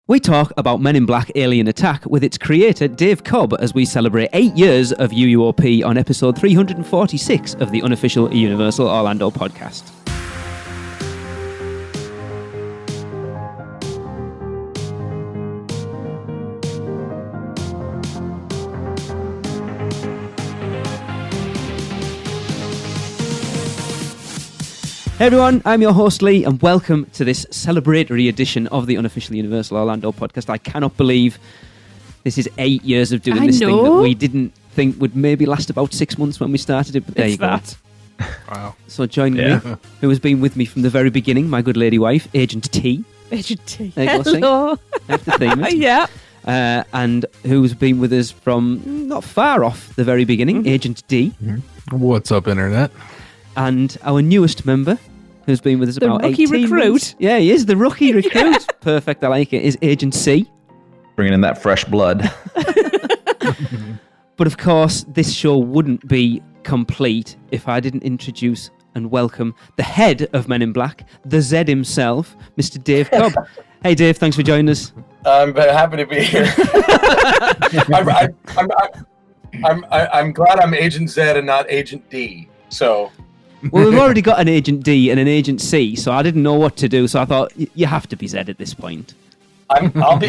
We talk about Men in Black Alien Attack with its creator, Dave Cobb, as we celebrate 8 years of UUOP on episode 346 of the Unofficial Universal Orlando Podcast. Hey everyone, I'm your host Lee, and welcome to this celebratory edition of the Unofficial Universal Orlando Podcast. I cannot believe this is 8 years of doing this thing that we didn't think would maybe last about 6 months when we started it, but there you go. Wow. So joining me, who has been with me from the very beginning, my good lady wife, Agent T. Agent T. There you go, Hello. I have to theme it. Yeah. And who's been with us from not far off the very beginning, Agent D. What's up, Internet? And our newest member, who's been with us about 18 rookie recruit. months. Yeah, he is the rookie recruit. Perfect, I like it. Is Agent C. Bringing in that fresh blood. But of course, this show wouldn't be complete if I didn't introduce and welcome the head of Men in Black, the Z himself, Mr. Dave Cobb. Hey, Dave, thanks for joining us. I'm very happy to be here. I'm glad I'm Agent Z and not Agent D. So. Well, we've already got an Agent D and an Agent C, so I didn't know what to do. So I thought you have to be Z at this point. I'll be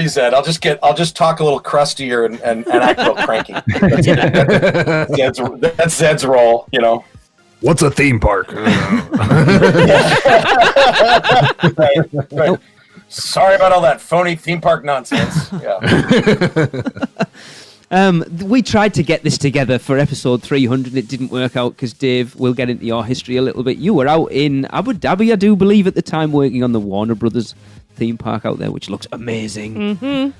Z. I'll just talk a little crustier and act a little cranky. That's Zed's role, you know. What's a theme park? Right. Sorry about all that phony theme park nonsense. Yeah. We tried to get this together for episode 300. It didn't work out because, Dave, we'll get into your history a little bit. You were out in Abu Dhabi, I do believe, at the time, working on the Warner Brothers theme park out there, which looks amazing. Mm-hmm.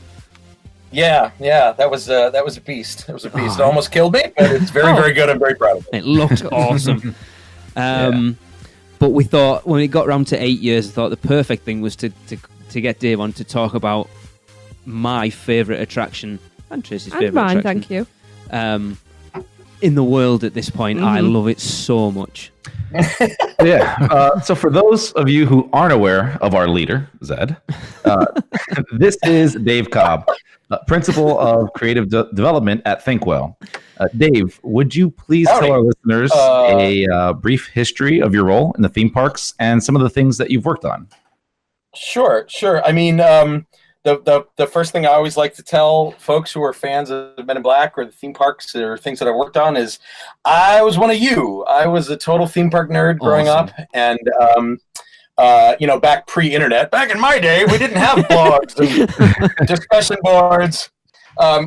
Yeah, that was a beast. It was a beast. It almost killed me, but it's very, very good. I'm very proud of it. It looked awesome. But we thought, when it got around to 8 years, I thought the perfect thing was to get Dave on to talk about my favourite attraction, and Tracy's favourite mine, attraction. thank you. In the world at this point. I love it so much. So for those of you who aren't aware of our leader, Zed, this is Dave Cobb, Principal of Creative Development at Thinkwell. Dave, would you please tell our listeners a brief history of your role in the theme parks and some of the things that you've worked on? Sure. I mean, the first thing I always like to tell folks who are fans of Men in Black or the theme parks or things that I've worked on is I was one of you. I was a total theme park nerd growing up, and back pre-internet. Back in my day, we didn't have blogs and discussion boards.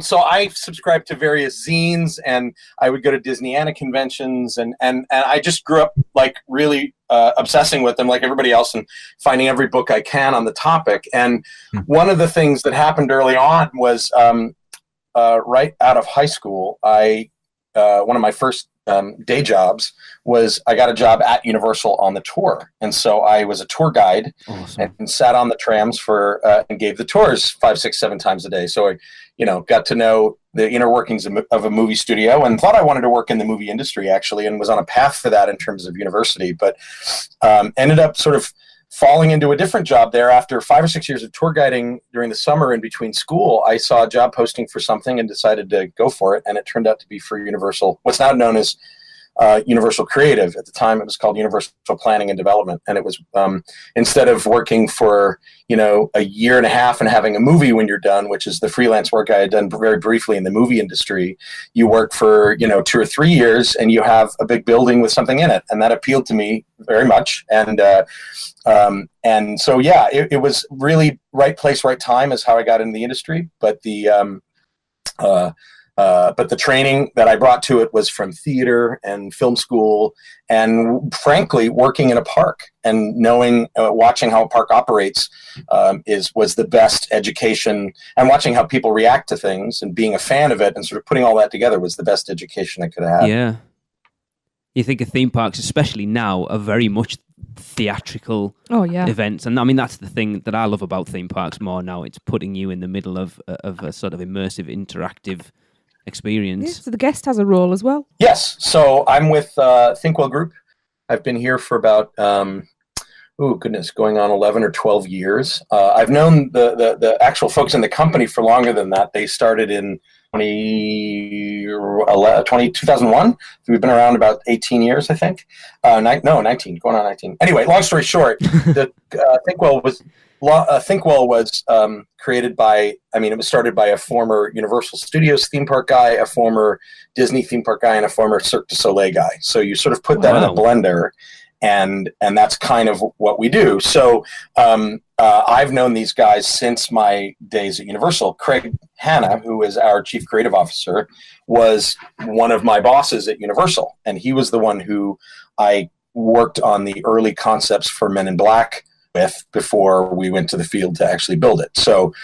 So I subscribed to various zines, and I would go to Disneyana conventions, and I just grew up like really obsessing with them like everybody else and finding every book I can on the topic. And one of the things that happened early on was right out of high school, one of my first day jobs was I got a job at Universal on the tour. And so I was a tour guide. Awesome. And sat on the trams and gave the tours 5, 6, 7 times a day. So I, got to know the inner workings of a movie studio and thought I wanted to work in the movie industry actually, and was on a path for that in terms of university, but ended up sort of falling into a different job there. After 5 or 6 years of tour guiding during the summer in between school, I saw a job posting for something and decided to go for it. And it turned out to be for Universal, what's now known as Universal Creative. At the time, it was called Universal Planning and Development. And it was, instead of working for, a year and a half and having a movie when you're done, which is the freelance work I had done very briefly in the movie industry, you work for, 2 or 3 years and you have a big building with something in it. And that appealed to me very much. And so, it was really right place, right time is how I got into the industry. But the training that I brought to it was from theater and film school, and frankly, working in a park and knowing, watching how a park operates was the best education, and watching how people react to things and being a fan of it and sort of putting all that together was the best education I could have had. Yeah. You think of theme parks, especially now, are very much theatrical events. And I mean, that's the thing that I love about theme parks more now. It's putting you in the middle of a sort of immersive, interactive experience. Yeah, so the guest has a role as well. Yes. So I'm with Thinkwell Group. I've been here for about going on 11 or 12 years. I've known the actual folks in the company for longer than that. They started in 2001. We've been around about 18 years, I think. 19, going on 19. Anyway, long story short, Thinkwell was created by, it was started by a former Universal Studios theme park guy, a former Disney theme park guy, and a former Cirque du Soleil guy. So you sort of put that in a blender, and that's kind of what we do. So I've known these guys since my days at Universal. Craig Hanna, who is our chief creative officer, was one of my bosses at Universal, and he was the one who I worked on the early concepts for Men in Black with before we went to the field to actually build it. So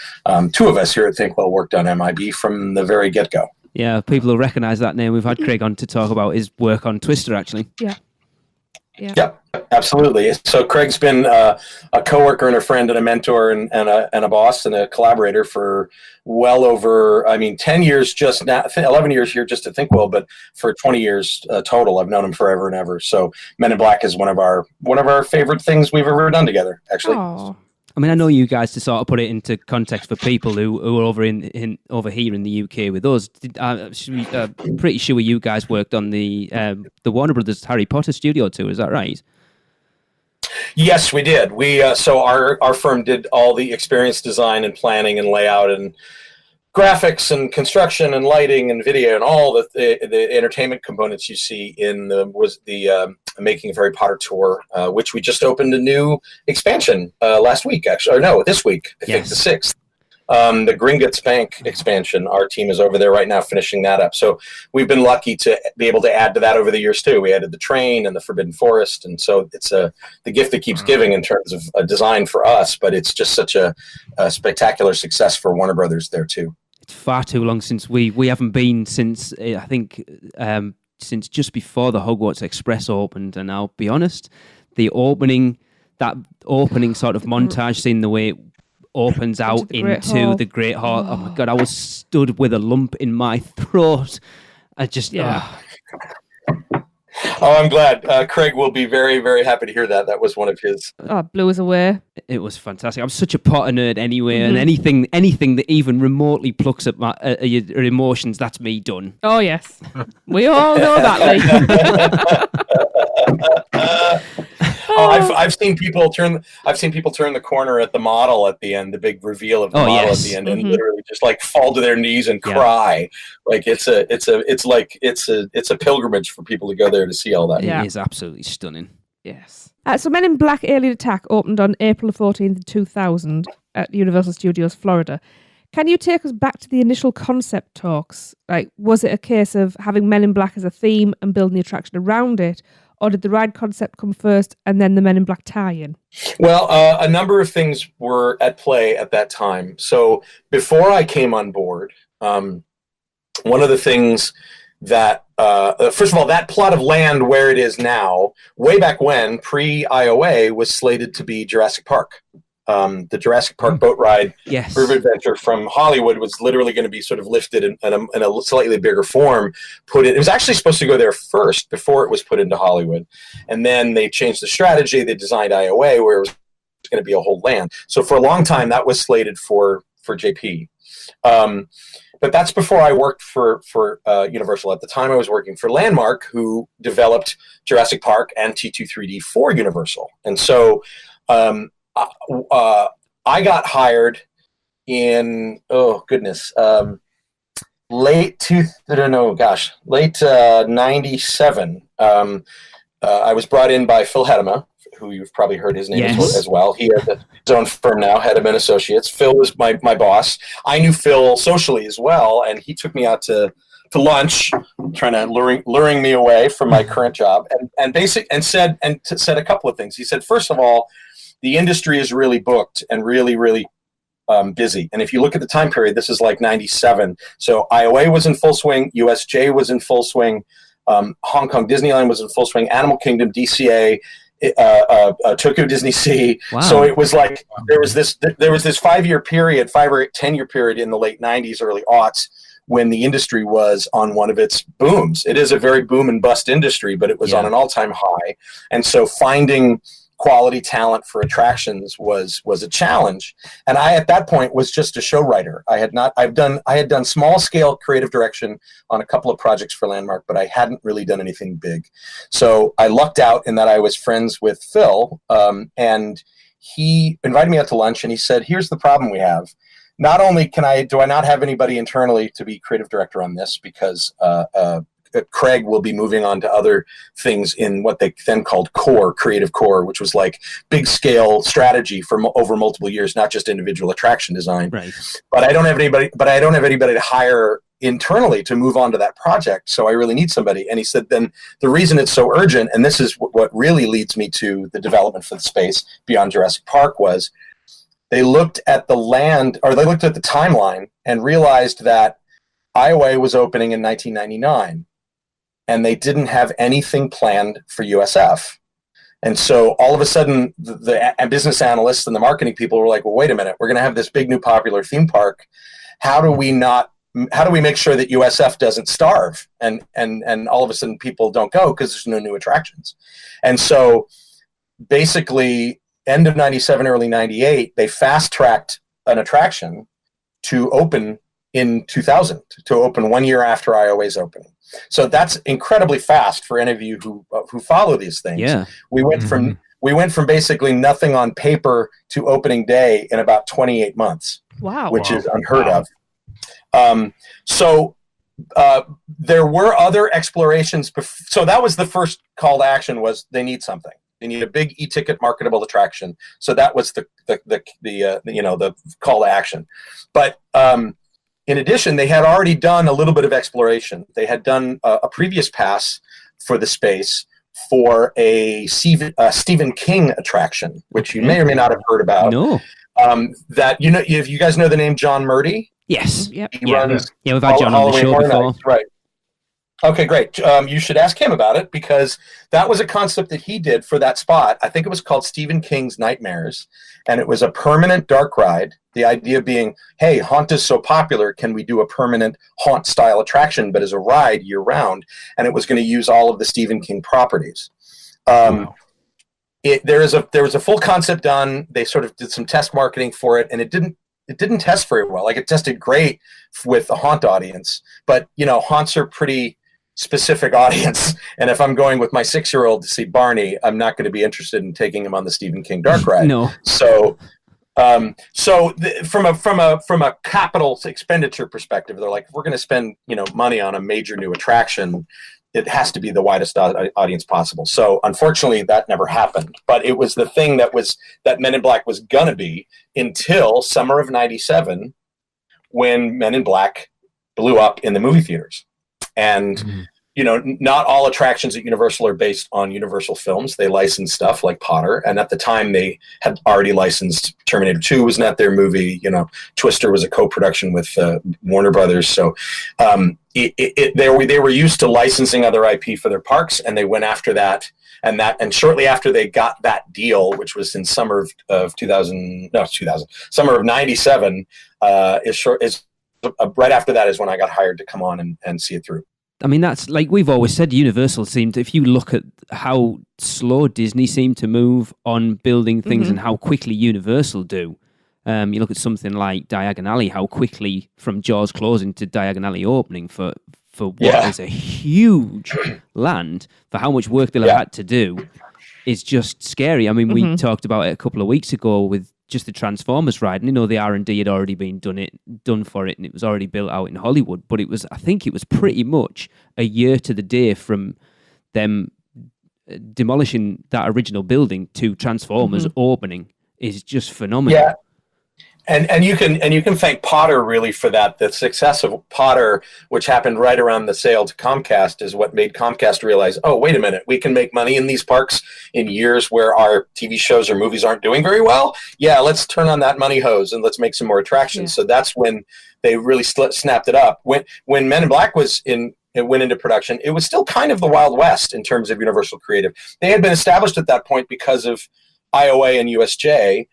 two of us here at Thinkwell worked on MIB from the very get-go. Yeah, people will recognize that name. We've had Craig on to talk about his work on Twister, actually. Yeah. Yep, absolutely. So Craig's been a coworker and a friend and a mentor and a boss and a collaborator for well over, 10 years just now, 11 years here just at Thinkwell, but for 20 years total. I've known him forever and ever. So Men in Black is one of our favorite things we've ever done together, actually. Aww. I know you guys, to sort of put it into context for people who are over here in the UK with us. Pretty sure you guys worked on the Warner Brothers Harry Potter studio too. Is that right? Yes, we did. So our firm did all the experience design and planning and layout and graphics and construction and lighting and video and all the entertainment components you see in the Making of Harry Potter tour, which we just opened a new expansion last week, actually, or no, this week, I think the 6th. The Gringotts Bank expansion. Our team is over there right now finishing that up. So we've been lucky to be able to add to that over the years too. We added the train and the Forbidden Forest, and so it's the gift that keeps giving in terms of a design for us. But it's just such a spectacular success for Warner Brothers there too. It's far too long since we haven't been since I think. Since just before the Hogwarts Express opened, and I'll be honest, that opening sort of montage scene, the way it opens out into the Great Hall. Oh my God, I was stood with a lump in my throat. I just, I'm glad. Craig will be very, very happy to hear that. That was one of his. Oh, blew us away. It was fantastic. I'm such a Potter nerd anyway, and anything that even remotely plucks at your emotions, that's me done. Oh yes, we all know that, Lee. I've seen people turn the corner at the model at the end, the big reveal of the model at the end, and literally just like fall to their knees and cry. Like it's a pilgrimage for people to go there to see all that. It is absolutely stunning. Yes. So Men in Black Alien Attack opened on April 14th, 2000 at Universal Studios, Florida. Can you take us back to the initial concept talks? Like, was it a case of having Men in Black as a theme and building the attraction around it? Or did the ride concept come first and then the Men in Black tie-in? Well, a number of things were at play at that time. So before I came on board, one of the things that, first of all, that plot of land where it is now, way back when, pre-IOA, was slated to be Jurassic Park. The Jurassic Park boat ride River Adventure from Hollywood was literally going to be sort of lifted in a slightly bigger form. It was actually supposed to go there first before it was put into Hollywood. And then they changed the strategy. They designed IOA where it was going to be a whole land. So for a long time, that was slated for JP. But that's before I worked for Universal. At the time, I was working for Landmark, who developed Jurassic Park and T2-3D for Universal. And so I got hired in late 97. I was brought in by Phil Hedema, who you've probably heard his name as well. He has his own firm now, Hedema and Associates. Phil was my boss. I knew Phil socially as well, and he took me out to lunch, trying to luring me away from my current job, and said a couple of things. He said, first of all, the industry is really booked and really, really busy. And if you look at the time period, this is like 97. So IOA was in full swing. USJ was in full swing. Hong Kong Disneyland was in full swing. Animal Kingdom, DCA, Tokyo Disney Sea. Wow. So it was like there was this 5-year period, 5 or 10-year period in the late 90s, early aughts, when the industry was on one of its booms. It is a very boom and bust industry, but it was on an all-time high. And so finding quality talent for attractions was a challenge. And I, at that point, was just a show writer. I had done small scale creative direction on a couple of projects for Landmark, but I hadn't really done anything big. So I lucked out in that I was friends with Phil, and he invited me out to lunch, and he said, "Here's the problem we have. Not only do I not have anybody internally to be creative director on this, because Craig will be moving on to other things in what they then called creative core, which was like big scale strategy for over multiple years, not just individual attraction design. Right. But I don't have anybody to hire internally to move on to that project. So I really need somebody." And he said, then the reason it's so urgent, and this is what really leads me to the development for the space beyond Jurassic Park, was they looked at the timeline and realized that IOA was opening in 1999. And they didn't have anything planned for USF. And so all of a sudden, the business analysts and the marketing people were like, well, wait a minute, we're going to have this big new popular theme park. How do we make sure that USF doesn't starve? And all of a sudden people don't go because there's no new attractions. And so basically end of 97, early 98, they fast tracked an attraction to open in 2000, to open 1 year after IOA's opening. So that's incredibly fast for any of you who follow these things. Yeah. We went from basically nothing on paper to opening day in about 28 months. Wow. Which is unheard of. There were other explorations. So that was the first call to action, was they need something. They need a big e-ticket marketable attraction. So that was the call to action. But in addition, they had already done a little bit of exploration. They had done a previous pass for the space for a Stephen King attraction, which you may or may not have heard about. No. That, if you guys know the name John Murdy. Yes. Yep. He runs we've had John on the show before. Nights, right. Okay, great. You should ask him about it, because that was a concept that he did for that spot. I think it was called Stephen King's Nightmares, and it was a permanent dark ride. The idea being, hey, Haunt is so popular, can we do a permanent Haunt-style attraction, but as a ride year-round? And it was going to use all of the Stephen King properties. Wow. There was a full concept done. They sort of did some test marketing for it, and it didn't test very well. Like, it tested great with the Haunt audience, but Haunts are pretty specific audience, and if I'm going with my 6-year-old to see Barney, I'm not going to be interested in taking him on the Stephen King dark ride. No. So from a capital expenditure perspective, they're like, if we're going to spend money on a major new attraction, it has to be the widest audience possible. So unfortunately, that never happened. But it was the thing that Men in Black was gonna be until summer of '97, when Men in Black blew up in the movie theaters. And not all attractions at Universal are based on Universal films. They license stuff like Potter, and at the time they had already licensed Terminator 2 was not their movie. Twister was a co-production with Warner Brothers. So they were used to licensing other IP for their parks, and they went after that. And shortly after they got that deal, which was in summer of 97, right after that is when I got hired to come on and see it through. I mean, that's like we've always said, Universal seemed, if you look at how slow Disney seemed to move on building things and how quickly Universal do. You look at something like Diagon Alley, how quickly from Jaws closing to Diagon Alley opening for what is a huge land, for how much work they'll have had to do, is just scary. I mean, we talked about it a couple of weeks ago with just the Transformers ride, and the R&D had already been done for it, and it was already built out in Hollywood. But I think it was pretty much a year to the day from them demolishing that original building to Transformers opening is just phenomenal. Yeah. And you can thank Potter really for that. The success of Potter, which happened right around the sale to Comcast, is what made Comcast realize, oh, wait a minute, we can make money in these parks in years where our TV shows or movies aren't doing very well. Yeah, let's turn on that money hose and let's make some more attractions. Yeah. So that's when they really snapped it up. When Men in Black went into production, it was still kind of the Wild West in terms of Universal Creative. They had been established at that point because of IOA and USJ.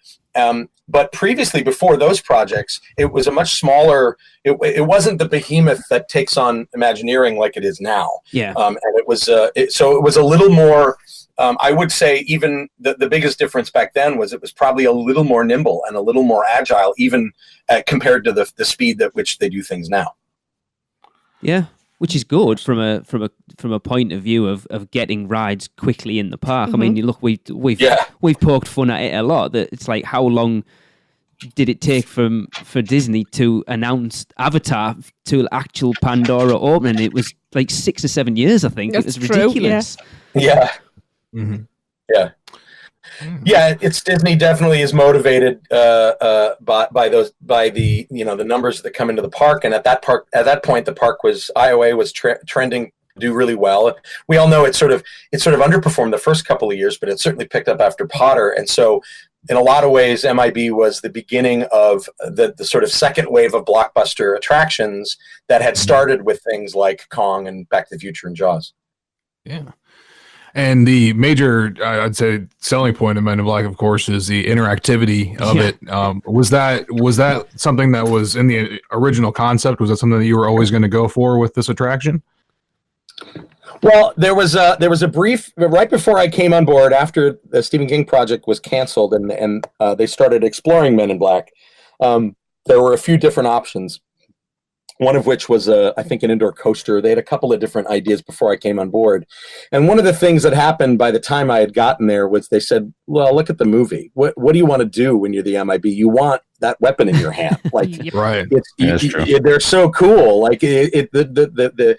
But previously, before those projects, it was a much smaller. It wasn't the behemoth that takes on Imagineering like it is now. Yeah. And it was so it was a little more I would say even the biggest difference back then was it was probably a little more nimble and a little more agile, even compared to the speed at which they do things now. Yeah, which is good from a point of view of getting rides quickly in the park. I mean, you look, we've poked fun at it a lot. That it's like, how long did it take for Disney to announce Avatar to actual Pandora opening? It was like 6 or 7 years, I think. That's it was true, ridiculous. Yeah. Mm-hmm. Yeah. Yeah, it's Disney definitely is motivated by the the numbers that come into the park, and at that point the park was IOA was trending to do really well. We all know it sort of underperformed the first couple of years, but it certainly picked up after Potter, and so in a lot of ways MIB was the beginning of the sort of second wave of blockbuster attractions that had started with things like Kong and Back to the Future and Jaws. Yeah. And the major, I'd say, selling point of Men in Black, of course, is the interactivity of it. Was that something that was in the original concept? Was that something that you were always going to go for with this attraction? Well, there was a brief right before I came on board, after the Stephen King project was canceled and they started exploring Men in Black. There were a few different options. One of which was, I think, an indoor coaster. They had a couple of different ideas before I came on board. And one of the things that happened by the time I had gotten there was they said, well, look at the movie. What do you want to do when you're the MIB? You want that weapon in your hand. Like, right. They're so cool. Like the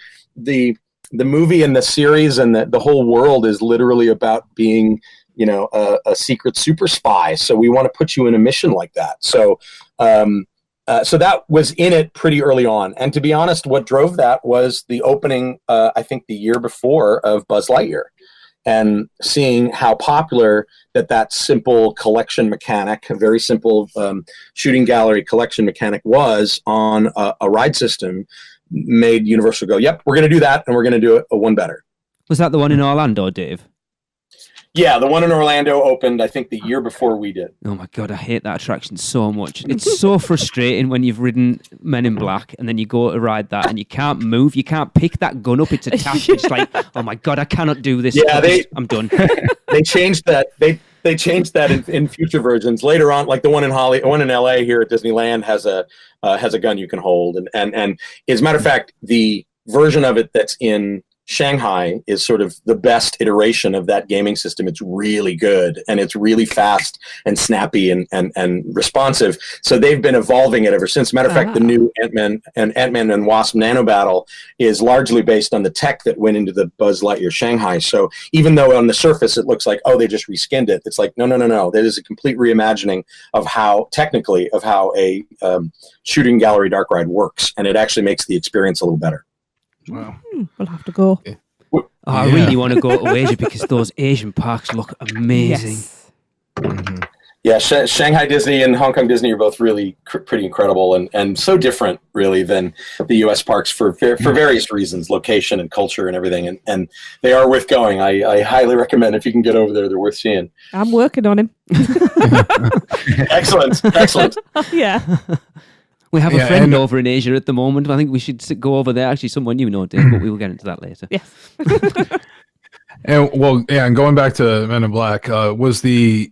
movie and the series and the whole world is literally about being, a secret super spy. So we want to put you in a mission like that. So that was in it pretty early on. And to be honest, what drove that was the opening, I think the year before, of Buzz Lightyear, and seeing how popular that simple collection mechanic, a very simple shooting gallery collection mechanic was on a ride system, made Universal go, yep, we're going to do that, and we're going to do it one better. Was that the one in Orlando, Dave? Yeah, the one in Orlando opened, I think, the year before we did. Oh my God, I hate that attraction so much. It's so frustrating when you've ridden Men in Black and then you go to ride that and you can't move, you can't pick that gun up, it's attached. It's like, oh my God, I cannot do this. Yeah, I'm done. They changed that. They changed that in future versions later on. Like the one in LA here at Disneyland has a gun you can hold, and as a matter of fact, the version of it that's in Shanghai is sort of the best iteration of that gaming system. It's really good and it's really fast and snappy and responsive. So they've been evolving it ever since. Matter of fact, the new Ant-Man and Wasp Nano Battle is largely based on the tech that went into the Buzz Lightyear Shanghai. So even though on the surface it looks like, oh, they just reskinned it, it's like, no. That is a complete reimagining of how a shooting gallery dark ride works. And it actually makes the experience a little better. Wow. We'll have to go. I really want to go to Asia because those Asian parks look amazing. Yes. Mm-hmm. Yeah, Shanghai Disney and Hong Kong Disney are both really pretty incredible and so different, really, than the U.S. parks for various reasons, location and culture and everything. And they are worth going. I highly recommend if you can get over there, they're worth seeing. I'm working on him. Excellent. Yeah. We have a friend over in Asia at the moment. I think we should go over there. Actually, someone you know, Dave, but we will get into that later. Yes. And going back to Men in Black, was the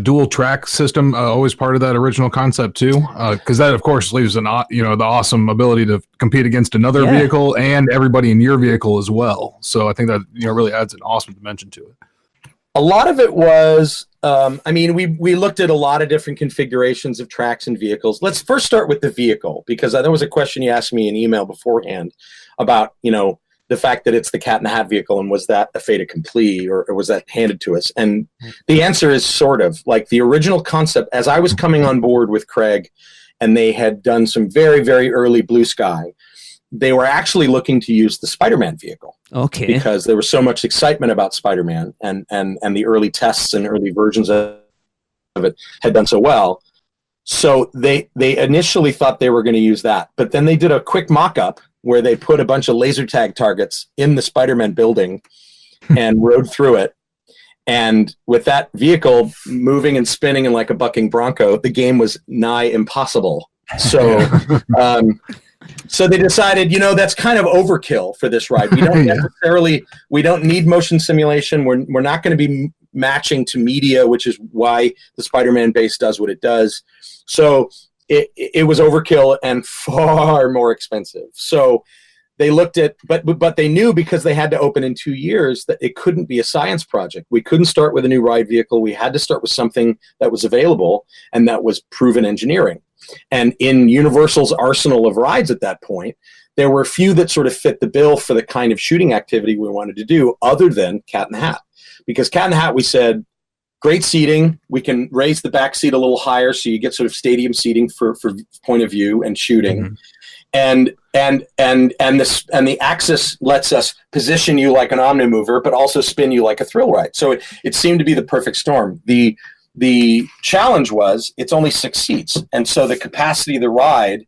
dual track system always part of that original concept too? Because that, of course, leaves the awesome ability to compete against another vehicle and everybody in your vehicle as well. So I think that really adds an awesome dimension to it. A lot of it was, we looked at a lot of different configurations of tracks and vehicles. Let's first start with the vehicle, because there was a question you asked me in email beforehand about, the fact that it's the Cat in the Hat vehicle, and was that a fait accompli, or was that handed to us? And the answer is sort of. Like the original concept, as I was coming on board with Craig, and they had done some very, very early Blue Sky, they were actually looking to use the Spider-Man vehicle. Okay. Because there was so much excitement about Spider-Man, and the early tests and early versions of it had done so well. So they initially thought they were going to use that. But then they did a quick mock-up where they put a bunch of laser tag targets in the Spider-Man building and rode through it. And with that vehicle moving and spinning and like a bucking bronco, the game was nigh impossible. So So they decided, that's kind of overkill for this ride. We don't we don't need motion simulation. We're not going to be matching to media, which is why the Spider-Man base does what it does. So it was overkill and far more expensive. So they looked at, but they knew, because they had to open in 2 years, that it couldn't be a science project. We couldn't start with a new ride vehicle. We had to start with something that was available and that was proven engineering. And in Universal's arsenal of rides at that point, there were a few that sort of fit the bill for the kind of shooting activity we wanted to do, other than Cat in the Hat. Because Cat in the Hat, we said, great seating. We can raise the back seat a little higher, so you get sort of stadium seating for point of view and shooting. Mm-hmm. And the axis lets us position you like an Omnimover, but also spin you like a thrill ride. So it seemed to be the perfect storm. The challenge was it's only 6 seats, and so the capacity of the ride,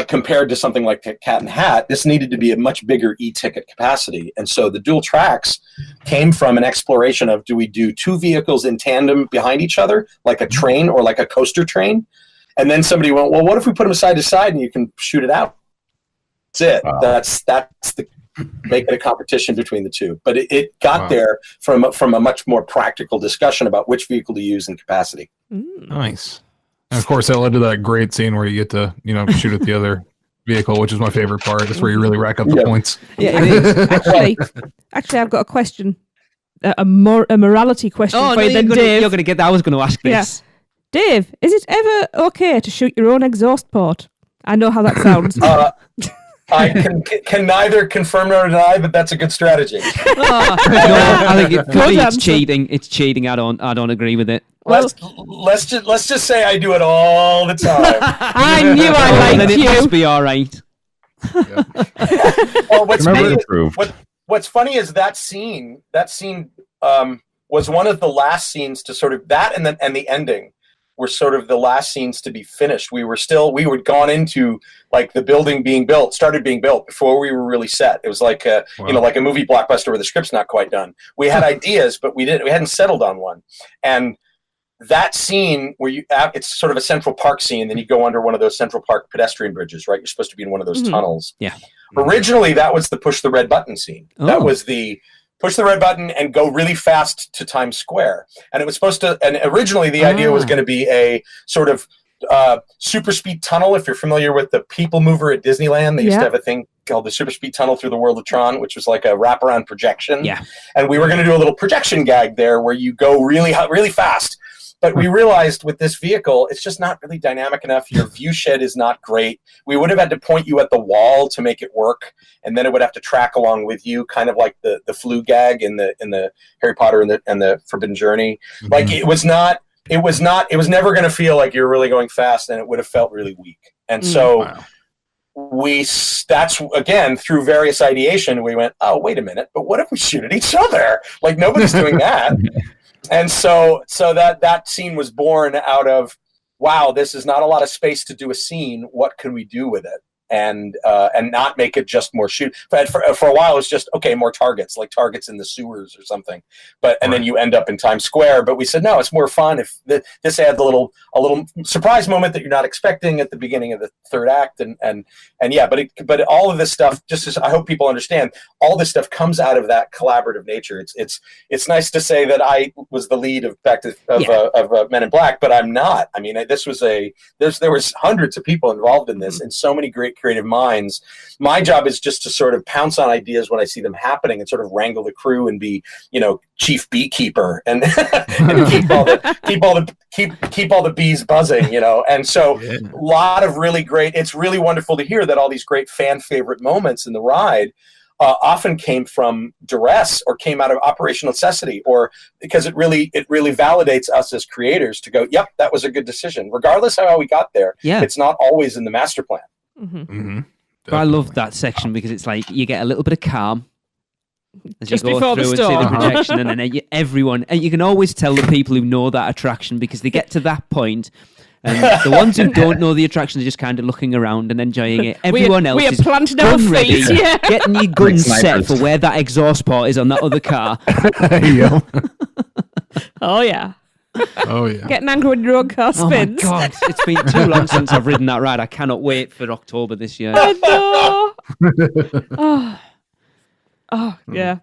compared to something like Cat in the Hat, this needed to be a much bigger e-ticket capacity. And so the dual tracks came from an exploration of, do we do 2 vehicles in tandem behind each other, like a train or like a coaster train? And then somebody went, well, what if we put them side to side and you can shoot it out? That's it. Wow. That's the make it a competition between the two. But it got there from a much more practical discussion about which vehicle to use and capacity. Nice. And of course, that led to that great scene where you get to, shoot at the other vehicle, which is my favorite part. That's where you really rack up the points. Yeah, it is. Actually, I've got a question, a morality question for you, Dave. You're going to get that. I was going to ask this. Yeah. Dave, is it ever okay to shoot your own exhaust port? I know how that sounds. I can neither confirm nor deny that that's a good strategy. No, I think it's cheating. It's cheating. I don't agree with it. Well, let's just say I do it all the time. I knew I liked you. It must be all right. Yeah. Well, what's funny is that scene was one of the last scenes to sort of that, and the ending were sort of the last scenes to be finished. We had gone into like the building started being built before we were really set. It was like like a movie blockbuster where the script's not quite done. We had ideas, but we hadn't settled on one. And that scene where it's sort of a Central Park scene, then you go under one of those Central Park pedestrian bridges, right? You're supposed to be in one of those tunnels. Yeah. Originally, that was the push the red button scene. Oh. That was the push the red button and go really fast to Times Square. And it was supposed to, and originally the idea was going to be a sort of super speed tunnel. If you're familiar with the People Mover at Disneyland, they used to have a thing called the Super Speed Tunnel through the World of Tron, which was like a wraparound projection. Yeah. And we were going to do a little projection gag there where you go really, really fast. But we realized with this vehicle, it's just not really dynamic enough. Your view shed is not great. We would have had to point you at the wall to make it work, and then it would have to track along with you, kind of like the flu gag in the Harry Potter and the Forbidden Journey. Mm-hmm. Like it was never going to feel like you're really going fast, and it would have felt really weak. And so that's again through various ideation, we went, oh, wait a minute, but what if we shoot at each other? Like nobody's doing that. And so that scene was born out of, wow, this is not a lot of space to do a scene. What can we do with it? And not make it just more shoot. But for a while, it was just, okay, more targets, like targets in the sewers or something. And then you end up in Times Square. But we said, no, it's more fun if this adds a little surprise moment that you're not expecting at the beginning of the third act. But all of this stuff, just as I hope people understand, all this stuff comes out of that collaborative nature. It's nice to say that I was the lead of Men in Black, but I'm not. I mean, there was hundreds of people involved in this, and so many great creative minds. My job is just to sort of pounce on ideas when I see them happening and sort of wrangle the crew and be, chief beekeeper and, and keep all the bees buzzing, And so a lot of really great, it's really wonderful to hear that all these great fan favorite moments in the ride often came from duress or came out of operational necessity, or because it really validates us as creators to go, yep, that was a good decision. Regardless of how we got there, it's not always in the master plan. Mm-hmm. Mm-hmm. But I love that section because it's like you get a little bit of calm as just you go through and see the projection, and then everyone, and you can always tell the people who know that attraction because they get to that point, and the ones who don't know the attraction are just kind of looking around and enjoying it. Everyone else is planting our feet, getting your gun set for where that exhaust port is on that other car. Oh yeah. Oh yeah. Getting angry when your own car Oh my spins. God, it's been too long since I've ridden that ride. I cannot wait for October this year. Oh, no. Oh, yeah.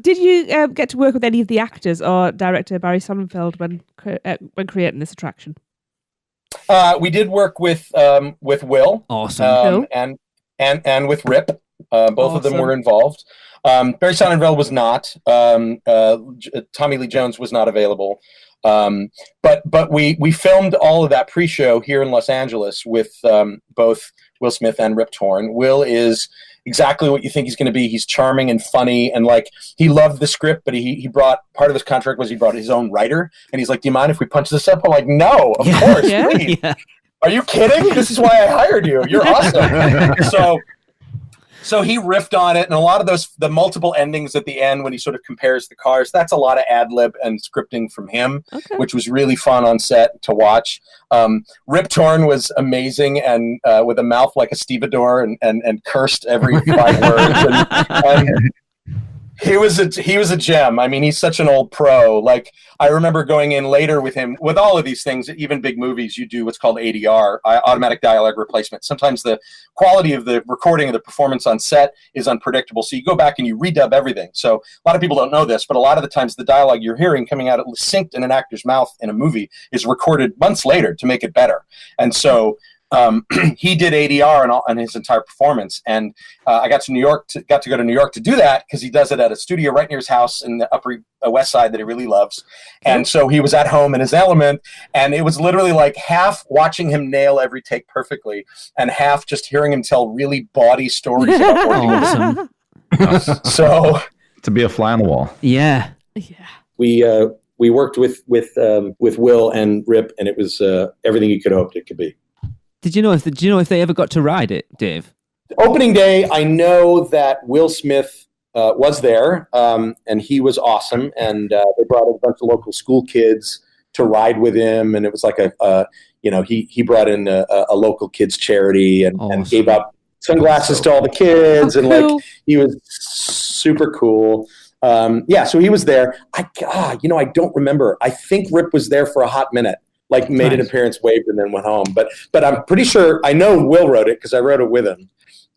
Did you get to work with any of the actors or director Barry Sonnenfeld when creating this attraction? We did work with Will, Awesome. and with Rip. Both of them were involved. Barry Sonnenfeld was not. Tommy Lee Jones was not available. But we filmed all of that pre-show here in Los Angeles with both Will Smith and Rip Torn. Will is exactly what you think he's going to be. He's charming and funny, and like he loved the script, but he brought, part of his contract was he brought his own writer, and he's like, "Do you mind if we punch this up?" I'm like, "No, of course, please." Yeah. Are you kidding? This is why I hired you. You're awesome. So he riffed on it, and a lot of the multiple endings at the end when he sort of compares the cars, that's a lot of ad lib and scripting from him, which was really fun on set to watch. Rip Torn was amazing, and with a mouth like a stevedore, and cursed every 5 words. And he was a gem. I mean, he's such an old pro. Like, I remember going in later with him with all of these things. Even big movies, you do what's called ADR, automatic dialogue replacement. Sometimes the quality of the recording of the performance on set is unpredictable, so you go back and you redub everything. So a lot of people don't know this, but a lot of the times the dialogue you're hearing coming out synced in an actor's mouth in a movie is recorded months later to make it better. And so he did ADR on his entire performance, and I got to go to New York to do that because he does it at a studio right near his house in the Upper West Side that he really loves. And so he was at home in his element, and it was literally like half watching him nail every take perfectly, and half just hearing him tell really bawdy stories about working with him. So To be a fly on the wall. Yeah. We worked with Will and Rip, and it was everything you could hope it could be. Do you know if they ever got to ride it, Dave? Opening day, I know that Will Smith was there, and he was awesome. And they brought a bunch of local school kids to ride with him, and it was like he brought in a local kids charity and gave out sunglasses to all the kids, and like he was super cool. So he was there. I don't remember. I think Rip was there for a hot minute. Like made an appearance, waved, and then went home. But I'm pretty sure I know Will wrote it because I wrote it with him,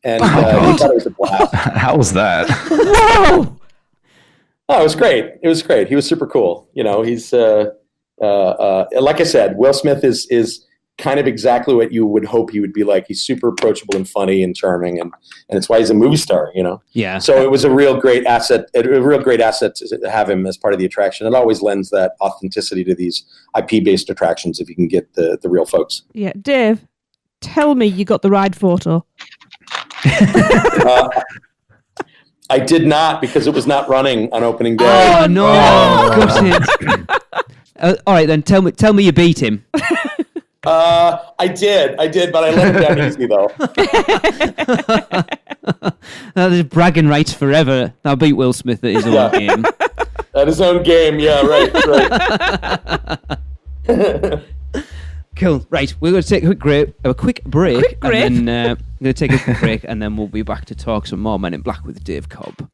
and he thought it was a blast. How was that? Whoa! Oh, it was great. It was great. He was super cool. You know, he's like I said, Will Smith is kind of exactly what you would hope he would be like. He's super approachable and funny and charming, and it's why he's a movie star, you know? Yeah. So it was a real great asset to have him as part of the attraction. It always lends that authenticity to these IP-based attractions if you can get the real folks. Yeah. Dave, tell me you got the ride photo. I did not, because it was not running on opening day. Oh, no. Got it. All right, then tell me you beat him. I did, but I let him down easy though. There's bragging rights forever. I'll beat Will Smith at his own game. At his own game, yeah, right. Cool. Right, we're going to take a quick break. And then we're going to take a quick break, and then we'll be back to talk some more Men in Black with Dave Cobb.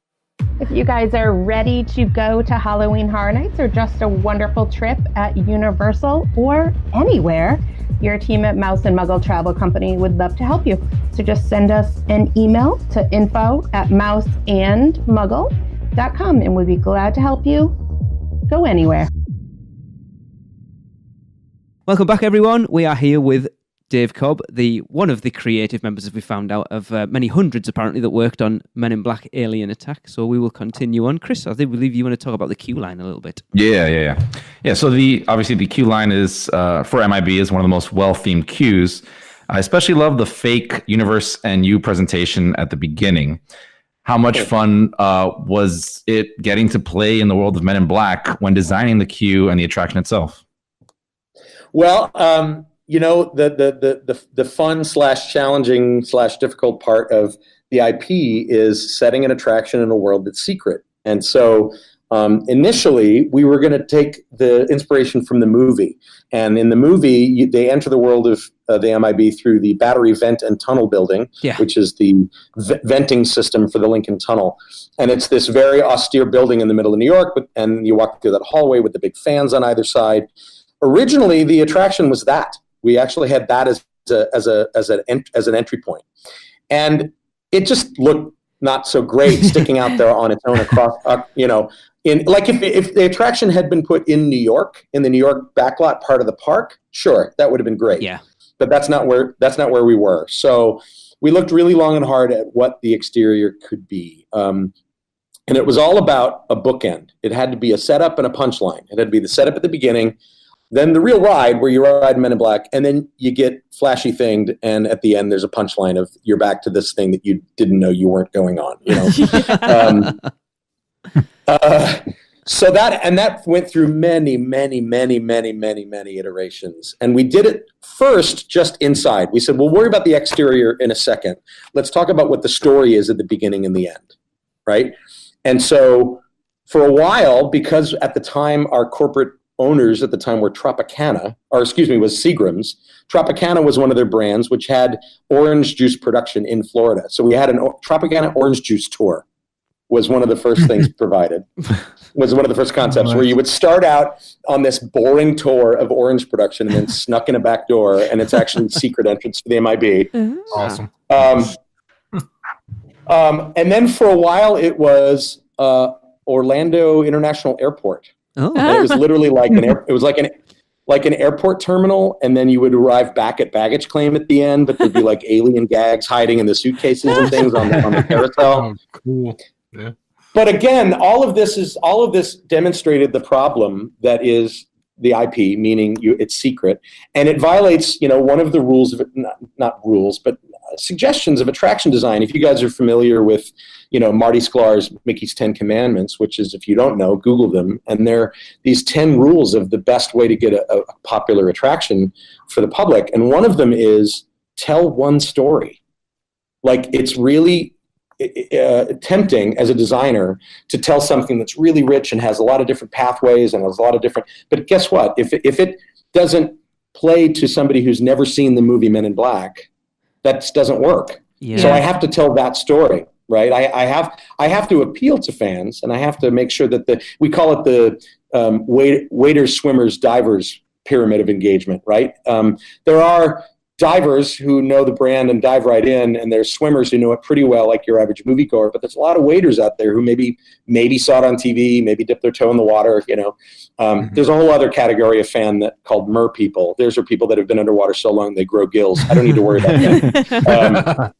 If you guys are ready to go to Halloween Horror Nights or just a wonderful trip at Universal or anywhere, your team at Mouse and Muggle Travel Company would love to help you. So just send us an email to info@mouseandmuggle.com, and we'd be glad to help you go anywhere. Welcome back, everyone. We are here with Dave Cobb, one of the creative members, as we found out, of many hundreds, apparently, that worked on Men in Black Alien Attack. So we will continue on. Chris, I believe you want to talk about the queue line a little bit. Yeah. So obviously the queue line is, for MIB, is one of the most well-themed queues. I especially love the fake Universe and You presentation at the beginning. How much fun was it getting to play in the world of Men in Black when designing the queue and the attraction itself? Well, the fun / challenging / difficult part of the IP is setting an attraction in a world that's secret. And so initially we were going to take the inspiration from the movie. And in the movie, they enter the world of the MIB through the Battery Vent and Tunnel Building, which is the venting system for the Lincoln Tunnel. And it's this very austere building in the middle of New York, and you walk through that hallway with the big fans on either side. Originally, the attraction was that. We actually had that as an entry point. And it just looked not so great sticking out there on its own across, if the attraction had been put in New York, in the New York backlot part of the park, sure, that would have been great. Yeah. But that's not where we were. So we looked really long and hard at what the exterior could be. And it was all about a bookend. It had to be a setup and a punchline. It had to be the setup at the beginning, then the real ride where you ride Men in Black, and then you get flashy thinged, and at the end there's a punchline of you're back to this thing that you didn't know you weren't going on. So that went through many iterations. And we did it first just inside. We said, we'll worry about the exterior in a second. Let's talk about what the story is at the beginning and the end, right? And so for a while, because at the time our corporate owners at the time were was Seagram's. Tropicana was one of their brands, which had orange juice production in Florida. So we had an Tropicana orange juice tour. Was one of the first things provided. Was one of the first concepts where you would start out on this boring tour of orange production and then snuck in a back door, and it's actually secret entrance to the MIB. Awesome. And then for a while it was Orlando International Airport. Oh. And it was literally like an airport terminal, and then you would arrive back at baggage claim at the end, but there'd be like alien gags hiding in the suitcases and things on the carousel. Oh, cool. Yeah. But again, all of this demonstrated the problem that is the IP, meaning it's secret, and it violates, one of the rules of it, not rules, but suggestions of attraction design. If you guys are familiar with, Marty Sklar's Mickey's 10 Commandments, which is, if you don't know, Google them, and they're these 10 rules of the best way to get a popular attraction for the public, and one of them is tell one story. Like, it's really tempting as a designer to tell something that's really rich and has a lot of different pathways and has a lot of different, but guess what? If it doesn't play to somebody who's never seen the movie Men in Black, that doesn't work. Yeah. So I have to tell that story, right? I have to appeal to fans, and I have to make sure that we call it the waiters, swimmers, divers pyramid of engagement, right? There are divers who know the brand and dive right in, and there's swimmers who know it pretty well, like your average moviegoer. But there's a lot of waiters out there who maybe saw it on TV, maybe dipped their toe in the water. There's a whole other category of fan called mer people. Those are people that have been underwater so long they grow gills. I don't need to worry about that.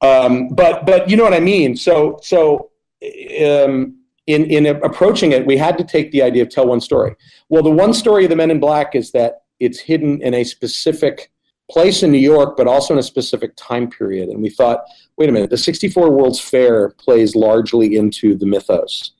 But you know what I mean. So in approaching it, we had to take the idea of tell one story. Well, the one story of the Men in Black is that it's hidden in a specific place in New York, but also in a specific time period. And we thought, wait a minute, the 64 World's Fair plays largely into the mythos.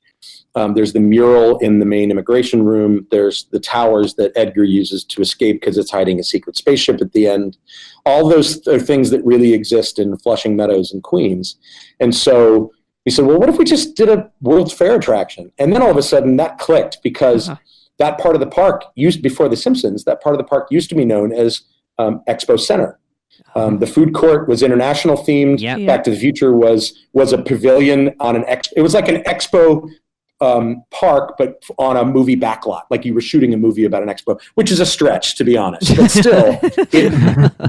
There's the mural in the main immigration room. There's the towers that Edgar uses to escape because it's hiding a secret spaceship at the end. All those are things that really exist in Flushing Meadows and Queens. And so we said, well, what if we just did a World's Fair attraction? And then all of a sudden that clicked, because that part of the park before The Simpsons, that part of the park used to be known as Expo Center. The food court was international themed. Yep. Back to the Future was a pavilion on it was like an expo park, but on a movie backlot, like you were shooting a movie about an expo, which is a stretch, to be honest. But still,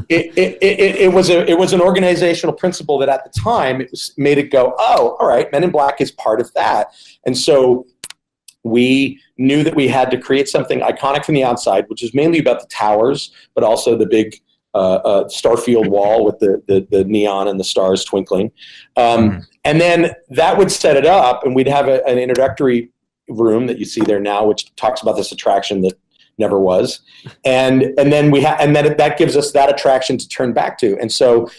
it was an organizational principle that at the time made it go, oh, all right, Men in Black is part of that. And so we knew that we had to create something iconic from the outside, which is mainly about the towers, but also the big Starfield wall with the neon and the stars twinkling. And then that would set it up, and we'd have an introductory room that you see there now, which talks about this attraction that never was. And then that gives us that attraction to turn back to. And so,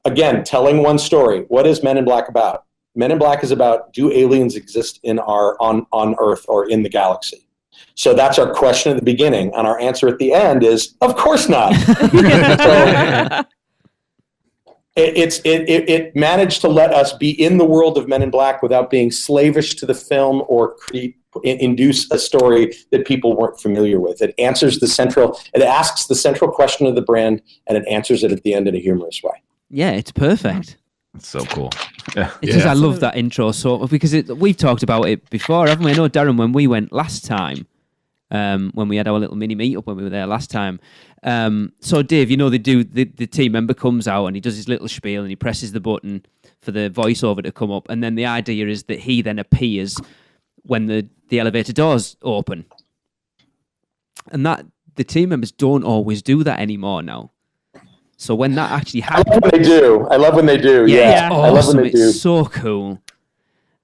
again, telling one story. What is Men in Black about? Men in Black is about, do aliens exist on Earth or in the galaxy? So that's our question at the beginning, and our answer at the end is, of course not. So it managed to let us be in the world of Men in Black without being slavish to the film or induce a story that people weren't familiar with. It asks the central question of the brand, and it answers it at the end in a humorous way. Yeah, it's perfect. It's so cool. Yeah. It's just, I love that intro because we've talked about it before, haven't we? I know, Darren, when we went last time, when we had our little mini meetup when we were there last time. So Dave, they do the team member comes out and he does his little spiel and he presses the button for the voiceover to come up, and then the idea is that he then appears when the elevator doors open, and that the team members don't always do that anymore now. So when that actually happens, I love when they do. Yeah. Awesome. I love when they do. It's so cool.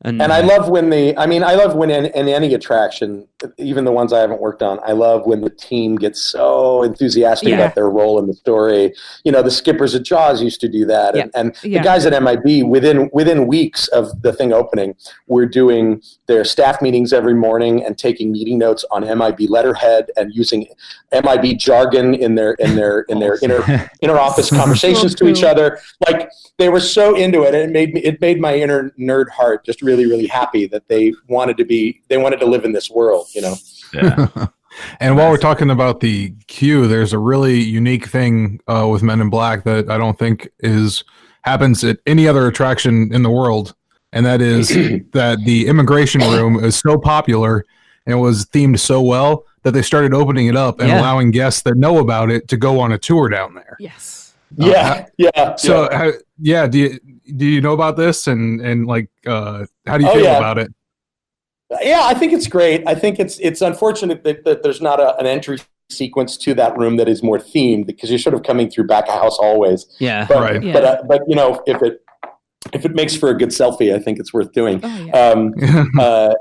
And I love when in any attraction, even the ones I haven't worked on, I love when the team gets so enthusiastic about their role in the story. The skippers at Jaws used to do that. And the guys at MIB, within weeks of the thing opening, were doing their staff meetings every morning and taking meeting notes on MIB letterhead and using MIB jargon in their inner office conversations to each other. Like, they were so into it, and it made my inner nerd heart just really, really happy that they wanted to live in this world, Yeah. And while we're talking about the queue, there's a really unique thing with Men in Black that I don't think happens at any other attraction in the world, and that is that the immigration room is so popular and was themed so well that they started opening it up and allowing guests that know about it to go on a tour down there. Yes. So, do you know about this? And like, how do you feel about it? Yeah, I think it's great. I think it's unfortunate that there's not an entry sequence to that room that is more themed, because you're sort of coming through back of house always. Yeah. But, right. But if it makes for a good selfie, I think it's worth doing. Oh, yeah.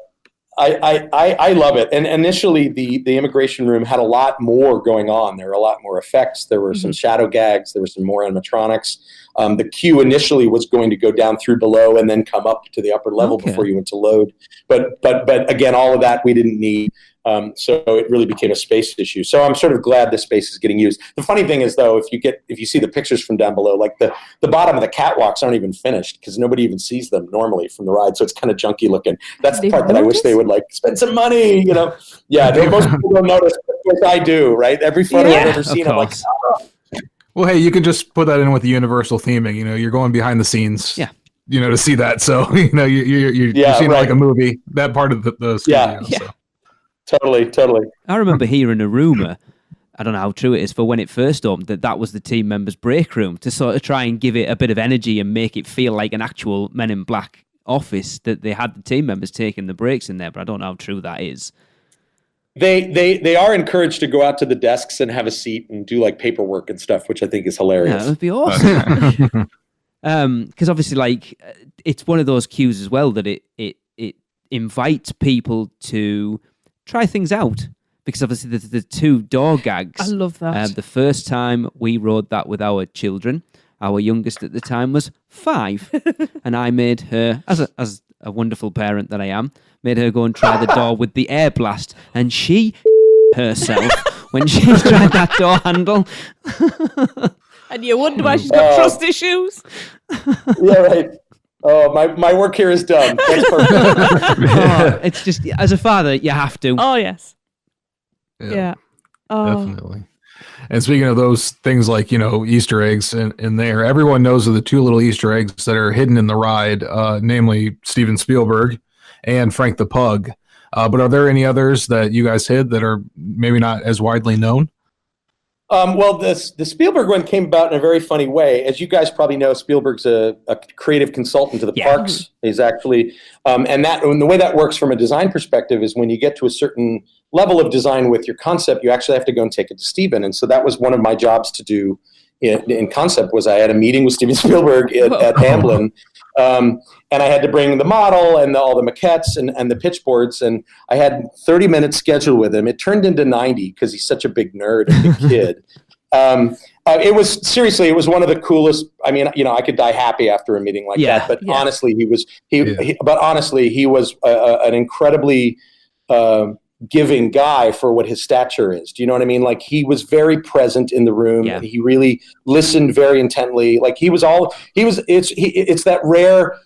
I love it. And initially, the immigration room had a lot more going on. There were a lot more effects. There were some shadow gags. There were some more animatronics. The queue initially was going to go down through below and then come up to the upper level before you went to load. But again, all of that we didn't need. So it really became a space issue. So I'm sort of glad this space is getting used. The funny thing is, though, if you see the pictures from down below, like the bottom of the catwalks aren't even finished because nobody even sees them normally from the ride. So it's kind of junky looking. That's the part that I wish they would spend some money, Yeah, most people don't notice, but I do, right? Every photo I've ever seen, I'm like, oh. Well, hey, you can just put that in with the universal theming. You're going behind the scenes. Yeah. To see that. So you're seeing like a movie. That part of the studio. Yeah. So. Totally. I remember hearing a rumor, I don't know how true it is, for when it first opened, that was the team members' break room to sort of try and give it a bit of energy and make it feel like an actual Men in Black office, that they had the team members taking the breaks in there, but I don't know how true that is. They are encouraged to go out to the desks and have a seat and do like paperwork and stuff, which I think is hilarious. Yeah, that would be awesome. Because obviously, it's one of those cues as well that it invites people to try things out, because obviously the two door gags. I love that. The first time we rode that with our children, our youngest at the time was 5, and I made her, as a wonderful parent that I am, made her go and try the door with the air blast, and she herself when she tried that door handle. And you wonder why she's got trust issues. Yeah, right. Oh, my work here is done. That's perfect. It's just, as a father, you have to. Oh, yes. Yeah. Definitely. And speaking of those things like, Easter eggs in there, everyone knows of the 2 little Easter eggs that are hidden in the ride, namely Steven Spielberg and Frank the Pug. But are there any others that you guys hid that are maybe not as widely known? Well, the Spielberg one came about in a very funny way. As you guys probably know, Spielberg's a creative consultant to the parks. He's actually, and the way that works from a design perspective is when you get to a certain level of design with your concept, you actually have to go and take it to Steven. And so that was one of my jobs to do in concept. Was I had a meeting with Steven Spielberg at Amblin. And I had to bring the model and all the maquettes and the pitch boards, and I had 30 minutes scheduled with him. It turned into 90 because he's such a big nerd and big kid. It was one of the coolest. I mean, I could die happy after a meeting like that. But honestly, he was an incredibly giving guy for what his stature is. Do you know what I mean? Like, he was very present in the room. And he really listened very intently. Like, it's that rare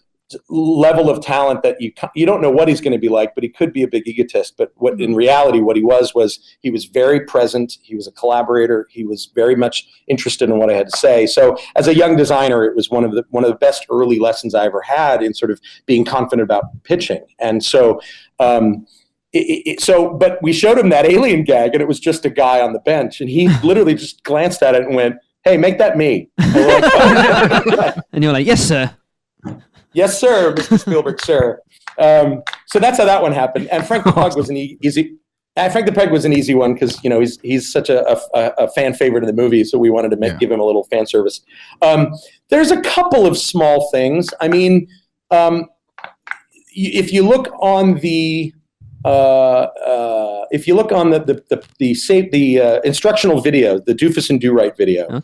level of talent that you don't know what he's going to be like, but he could be a big egotist. But what in reality, what he was he was very present. He was a collaborator. He was very much interested in what I had to say. So as a young designer, it was one of the best early lessons I ever had in sort of being confident about pitching. And so, but we showed him that alien gag, and it was just a guy on the bench, and he literally just glanced at it and went, "Hey, make that me." And we're like, "Oh." And you're like, "Yes, sir." Yes, sir, Mr. Spielberg, sir. So that's how that one happened. And Frank the Pug was an easy. Frank the Pug was an easy one because he's such a fan favorite in the movie, so we wanted to give him a little fan service. There's a couple of small things. I mean, if you look on the instructional video, the Doofus and Do-Right video,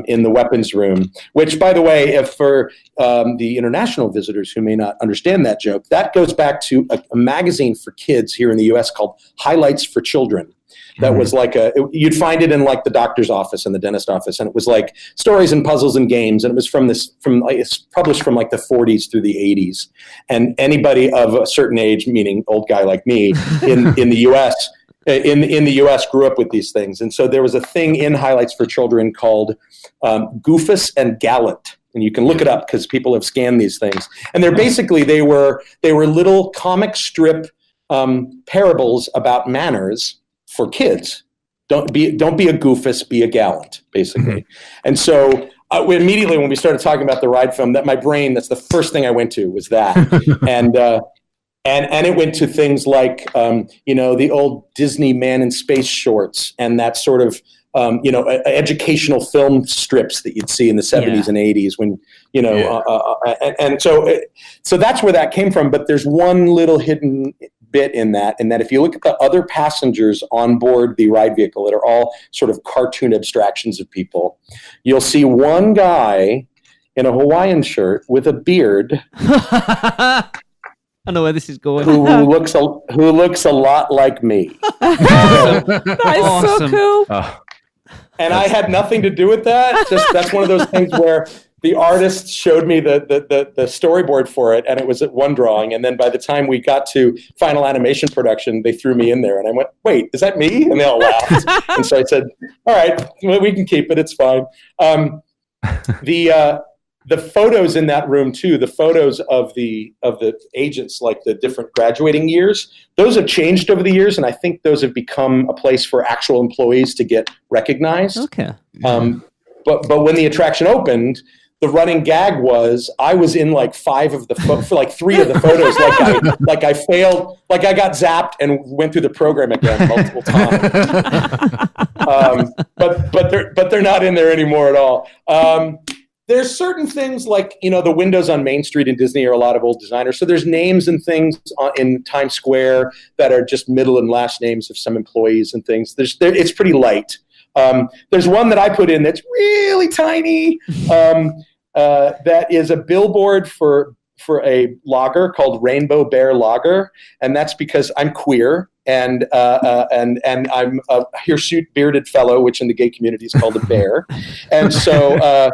in the weapons room, which, by the way, if for the international visitors who may not understand that joke, that goes back to a magazine for kids here in the U.S. called Highlights for Children. That was like you'd find it in like the doctor's office and the dentist office, and it was like stories and puzzles and games, and it was it's published from like the 40s through the 80s, and anybody of a certain age, meaning old guy like me, in the U.S. In the U.S. grew up with these things, and so there was a thing in Highlights for Children called Goofus and Gallant, and you can look it up because people have scanned these things, and they're basically they were little comic strip parables about manners for kids. Don't be a goofus, be a gallant, basically. And so immediately when we started talking about the ride film, that's the first thing I went to was that. and it went to things like, the old Disney Man in Space shorts and that sort of, educational film strips that you'd see in the 70s and 80s when, so that's where that came from. But there's one little hidden bit in that if you look at the other passengers on board the ride vehicle that are all sort of cartoon abstractions of people, you'll see one guy in a Hawaiian shirt with a beard. I know where this is going. Who looks a lot like me. That is so cool. And I had nothing to do with that. That's one of those things where the artist showed me the storyboard for it, and it was at one drawing. And then by the time we got to final animation production, they threw me in there, and I went, "Wait, is that me?" And they all laughed. And so I said, "All right, we can keep it. It's fine." The photos in that room too, the photos of the agents, like the different graduating years, those have changed over the years, and I think those have become a place for actual employees to get recognized. Okay. But when the attraction opened, the running gag was I was in like 5 of the for like 3 of the photos, like I failed, like I got zapped and went through the program again multiple times. But they're not in there anymore at all. There's certain things like, the windows on Main Street in Disney are a lot of old designers. So there's names and things in Times Square that are just middle and last names of some employees and things. It's pretty light. There's one that I put in that's really tiny. That is a billboard for a lager called Rainbow Bear Lager, and that's because I'm queer and I'm a hirsute bearded fellow, which in the gay community is called a bear, and so.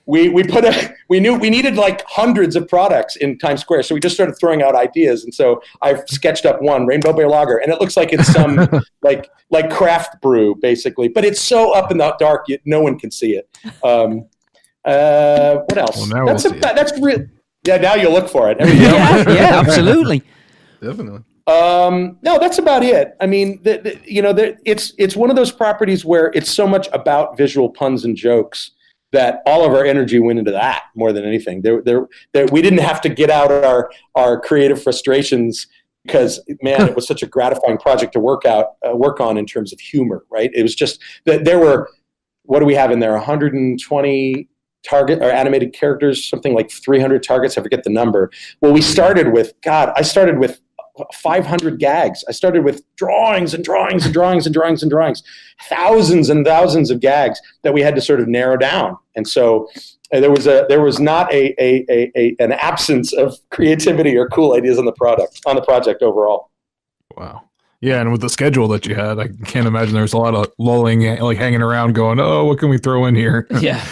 We knew we needed like hundreds of products in Times Square, so we just started throwing out ideas. And so I sketched up one, Rainbow Bear Lager, and it looks like it's some like craft brew basically, but it's so up in the dark, no one can see it. What else? Well, that's real. Yeah, now you'll look for it. Yeah, absolutely, definitely. No, that's about it. I mean, it's one of those properties where it's so much about visual puns and jokes that all of our energy went into that more than anything. We didn't have to get out our creative frustrations because, man, it was such a gratifying project to work on in terms of humor, right? It was just that there were, what do we have in there? 120 target or animated characters, something like 300 targets. I forget the number. Well, I started with 500 gags. I started with drawings and drawings and drawings and drawings and drawings, thousands and thousands of gags that we had to sort of narrow down. And so there was not an absence of creativity or cool ideas on the project overall. Wow. Yeah, and with the schedule that you had, I can't imagine there was a lot of lulling, like hanging around going, oh, what can we throw in here? Yeah.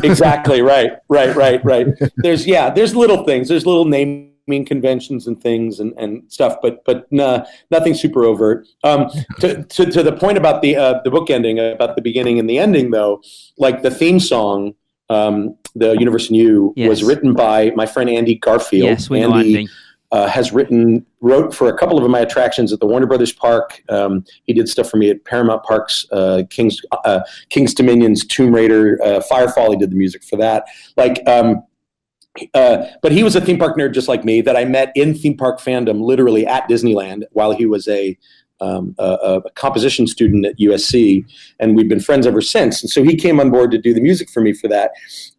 Exactly. Right. There's little things. There's little naming conventions and things and stuff, but nothing super overt. To the point about the book ending, about the beginning and the ending, though, like the theme song, the Universe New was written by my friend Andy Garfield. Yes, we know Andy. Wrote for a couple of my attractions at the Warner Brothers Park. He did stuff for me at Paramount Parks, King's Dominion's Tomb Raider, Firefall. He did the music for that. But he was a theme park nerd just like me that I met in theme park fandom, literally at Disneyland, while he was a composition student at USC, and we've been friends ever since. And so he came on board to do the music for me for that.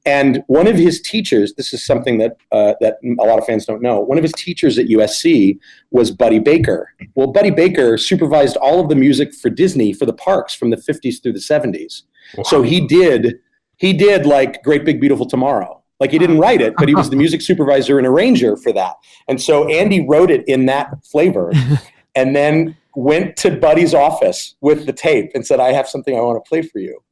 And one of his teachers, this is something that a lot of fans don't know, one of his teachers at USC was Buddy Baker. Well, Buddy Baker supervised all of the music for Disney for the parks from the 50s through the 70s. Wow. So he did like Great Big Beautiful Tomorrow. Like, he didn't write it, but he was the music supervisor and arranger for that. And so Andy wrote it in that flavor and then went to Buddy's office with the tape and said, I have something I want to play for you.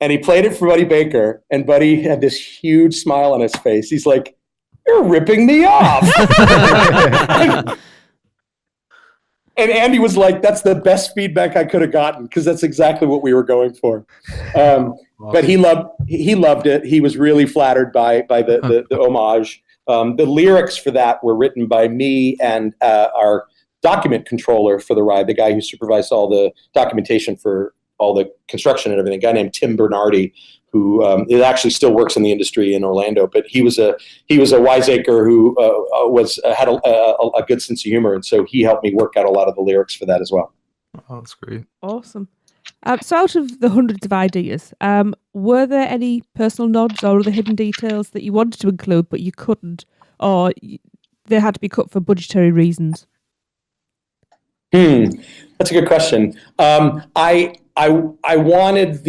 And he played it for Buddy Baker, and Buddy had this huge smile on his face. He's like, you're ripping me off. And Andy was like, that's the best feedback I could have gotten, because that's exactly what we were going for. But he loved it. He was really flattered by the homage. The lyrics for that were written by me and our document controller for the ride, the guy who supervised all the documentation for all the construction and everything, a guy named Tim Bernardi, who it actually still works in the industry in Orlando. But he was a wiseacre who had a good sense of humor, and so he helped me work out a lot of the lyrics for that as well. Oh, that's great. Awesome. So out of the hundreds of ideas, were there any personal nods or other hidden details that you wanted to include but you couldn't, or they had to be cut for budgetary reasons? That's a good question. I wanted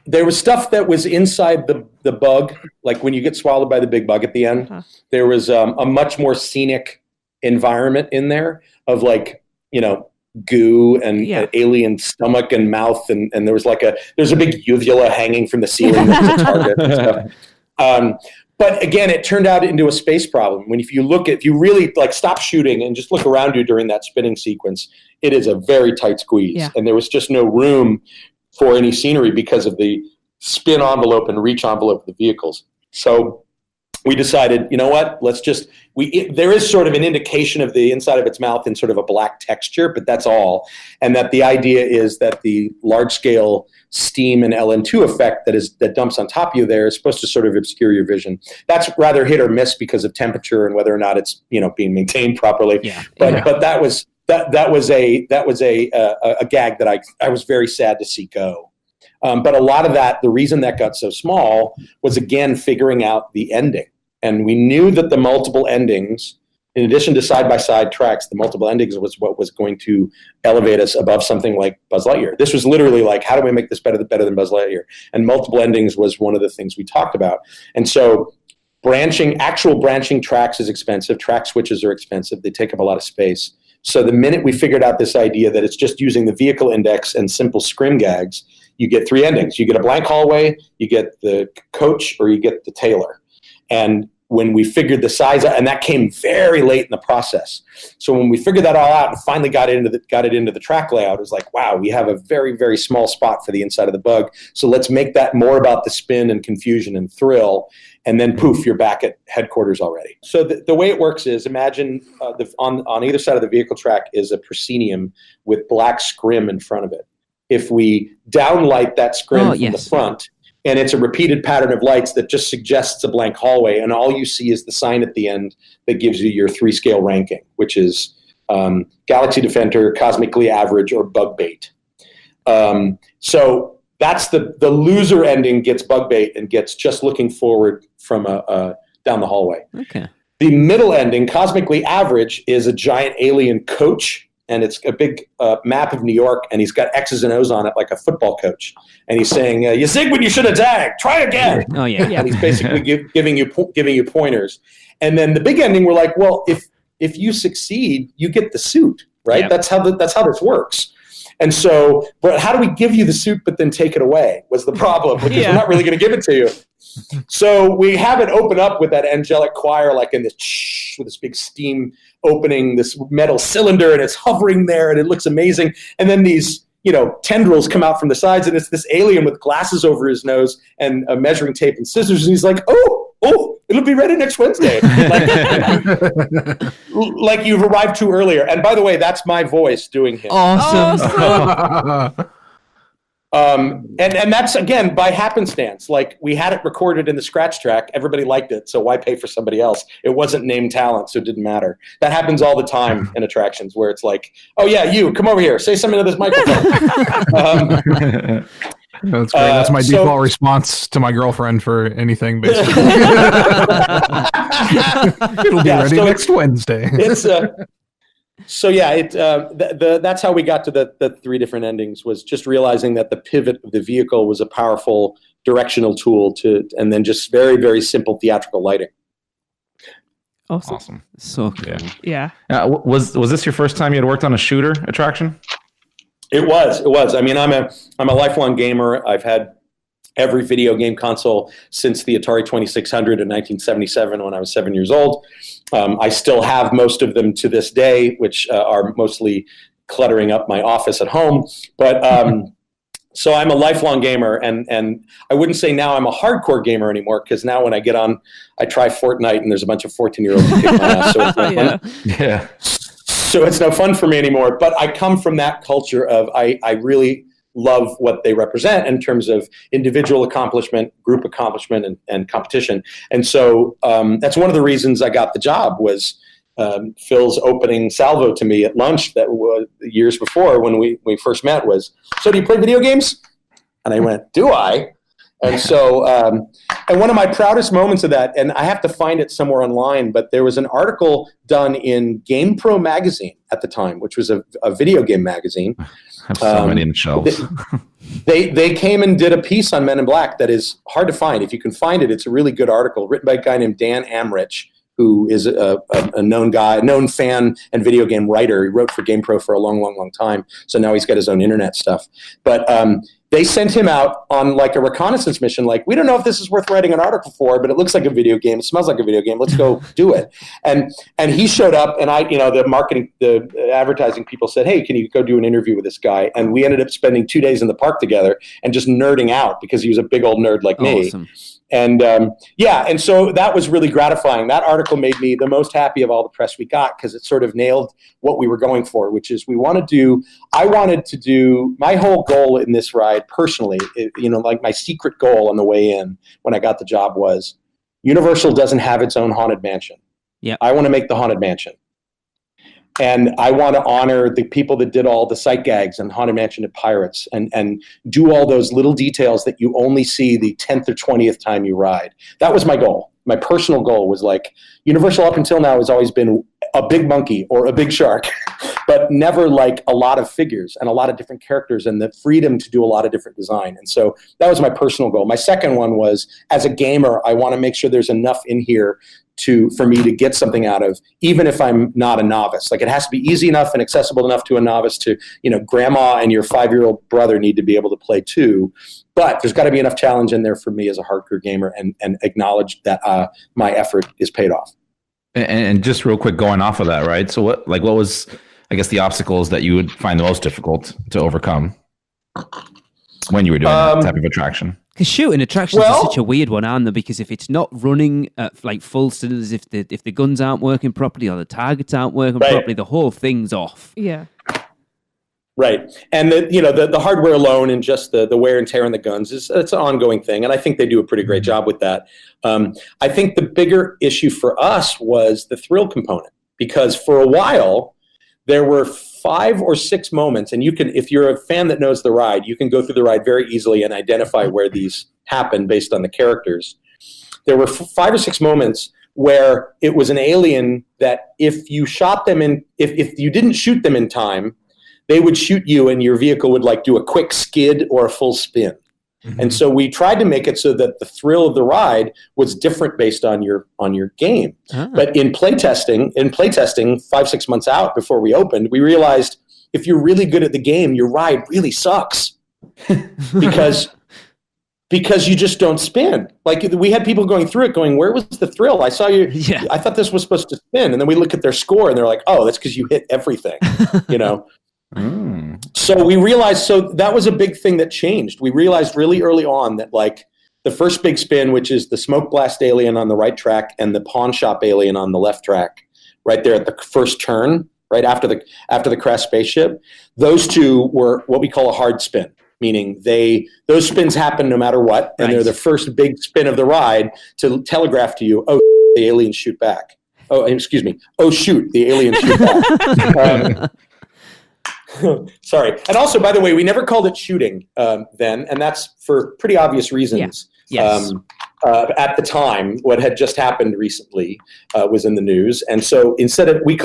there was stuff that was inside the bug, like when you get swallowed by the big bug at the end. Uh-huh. There was a much more scenic environment in there of, like, goo and alien stomach and mouth, and there's a big uvula hanging from the ceiling that's a target and stuff. But again, it turned out into a space problem. If you really stop shooting and just look around you during that spinning sequence, it is a very tight squeeze, and there was just no room for any scenery because of the spin envelope and reach envelope of the vehicles. So we decided, you know what, there is sort of an indication of the inside of its mouth in sort of a black texture, but that's all. And that the idea is that the large scale steam and LN2 effect that dumps on top of you there is supposed to sort of obscure your vision. That's rather hit or miss because of temperature and whether or not it's, being maintained properly. But that was a gag that I was very sad to see go. But a lot of that, the reason that got so small was, again, figuring out the ending. And we knew that the multiple endings, in addition to side-by-side tracks, the multiple endings was what was going to elevate us above something like Buzz Lightyear. This was literally like, how do we make this better than Buzz Lightyear? And multiple endings was one of the things we talked about. And so actual branching tracks is expensive. Track switches are expensive. They take up a lot of space. So the minute we figured out this idea that it's just using the vehicle index and simple scrim gags, you get three endings. You get a blank hallway, you get the coach, or you get the Taylor. And when we figured the size out, and that came very late in the process. So when we figured that all out and finally got it into the track layout, it was like, wow, we have a very, very small spot for the inside of the bug. So let's make that more about the spin and confusion and thrill. And then poof, you're back at headquarters already. So the way it works is, imagine on either side of the vehicle track is a proscenium with black scrim in front of it. If we downlight that scrim from the front, and it's a repeated pattern of lights that just suggests a blank hallway, and all you see is the sign at the end that gives you your 3-scale ranking, which is Galaxy Defender, Cosmically Average, or Bug Bait. So that's the loser ending gets Bug Bait and gets just looking forward from down the hallway. Okay. The middle ending, Cosmically Average, is a giant alien coach, and it's a big map of New York, and he's got X's and O's on it like a football coach. And he's saying, you zig when you should have zagged. Try again. Oh, yeah. And he's basically giving you pointers. And then the big ending, we're like, well, if you succeed, you get the suit, right? Yeah. That's how this works. And so, but how do we give you the suit but then take it away was the problem, because we're not really going to give it to you. So we have it open up with that angelic choir, like in this with this big steam opening, this metal cylinder, and it's hovering there, and it looks amazing. And then these, tendrils come out from the sides, and it's this alien with glasses over his nose and a measuring tape and scissors, and he's like, oh, it'll be ready next Wednesday. Like you've arrived too earlier. And by the way, that's my voice doing him. Awesome. And that's, again, by happenstance. Like, we had it recorded in the scratch track. Everybody liked it, so why pay for somebody else? It wasn't named talent, so it didn't matter. That happens all the time in attractions, where it's like, oh, yeah, you, come over here. Say something to this microphone. That's great. That's my default response to my girlfriend for anything, basically. It'll be ready next Wednesday. It's that's how we got to the three different endings, was just realizing that the pivot of the vehicle was a powerful directional tool and then just very, very simple theatrical lighting. Awesome. So cool. Yeah. Was this your first time you had worked on a shooter attraction? It was. I mean, I'm a lifelong gamer. I've had every video game console since the Atari 2600 in 1977 when I was 7 years old. I still have most of them to this day, which are mostly cluttering up my office at home. But so I'm a lifelong gamer, and I wouldn't say now I'm a hardcore gamer anymore, because now when I get on, I try Fortnite, and there's a bunch of 14-year-olds who kick my ass. So it's not fun. Yeah. So it's no fun for me anymore. But I come from that culture of I really love what they represent in terms of individual accomplishment, group accomplishment, and competition. And so that's one of the reasons I got the job, was Phil's opening salvo to me at lunch that was years before when we first met was, so do you play video games? And I went, do I? And so, and one of my proudest moments of that, and I have to find it somewhere online, but there was an article done in Game Pro magazine at the time, which was a video game magazine. I have so many in the shelves. They came and did a piece on Men in Black that is hard to find. If you can find it, it's a really good article written by a guy named Dan Amrich, who is a known fan and video game writer. He wrote for Game Pro for a long time. So now he's got his own internet stuff. But they sent him out on like a reconnaissance mission. Like, we don't know if this is worth writing an article for, but it looks like a video game. It smells like a video game. Let's go do it. And he showed up, and the advertising people said, hey, can you go do an interview with this guy? And we ended up spending 2 days in the park together and just nerding out, because he was a big old nerd like me. Awesome. And and so that was really gratifying. That article made me the most happy of all the press we got, because it sort of nailed what we were going for, which is I wanted to do my whole goal in this ride personally, like my secret goal on the way in when I got the job was, Universal doesn't have its own Haunted Mansion. Yeah. I want to make the Haunted Mansion. And I want to honor the people that did all the sight gags and Haunted Mansion and Pirates, and do all those little details that you only see the 10th or 20th time you ride. That was my goal. My personal goal was like, Universal up until now has always been a big monkey or a big shark, but never like a lot of figures and a lot of different characters and the freedom to do a lot of different design. And so that was my personal goal. My second one was, as a gamer, I want to make sure there's enough in here for me to get something out of, even if I'm not a novice. Like, it has to be easy enough and accessible enough to a novice to, grandma and your 5-year-old brother need to be able to play too. But there's got to be enough challenge in there for me as a hardcore gamer, and acknowledge that my effort is paid off. And just real quick, going off of that, right? So what was, I guess, the obstacles that you would find the most difficult to overcome when you were doing that type of attraction? Because shooting attractions is such a weird one, aren't they? Because if it's not running at like full cylinders, if the guns aren't working properly or the targets aren't working properly, the whole thing's off. Yeah. Right. And the hardware alone and just the wear and tear on the guns it's an ongoing thing. And I think they do a pretty great job with that. I think the bigger issue for us was the thrill component, because for a while there were 5 or 6 moments, and you can, if you're a fan that knows the ride, you can go through the ride very easily and identify where these happen based on the characters. There were 5 or 6 moments where it was an alien that if you shot them if you didn't shoot them in time, they would shoot you and your vehicle would like do a quick skid or a full spin. Mm-hmm. And so we tried to make it so that the thrill of the ride was different based on your game. But in playtesting, 5-6 months out before we opened, we realized if you're really good at the game, your ride really sucks because you just don't spin. Like we had people going through it going, where was the thrill? I saw you. Yeah. I thought this was supposed to spin. And then we look at their score and they're like, oh, that's because you hit everything, So we realized, that was a big thing that changed. We realized really early on that like the first big spin, which is the smoke blast alien on the right track and the pawn shop alien on the left track, right there at the first turn, right after the crash spaceship, those two were what we call a hard spin. Meaning those spins happen no matter what, and they're the first big spin of the ride to telegraph to you, oh, the aliens shoot back. Oh, excuse me. Oh, shoot, the aliens shoot back. Sorry. And also, by the way, we never called it shooting then, and that's for pretty obvious reasons. Yeah. Yes. At the time, what had just happened recently was in the news, and so we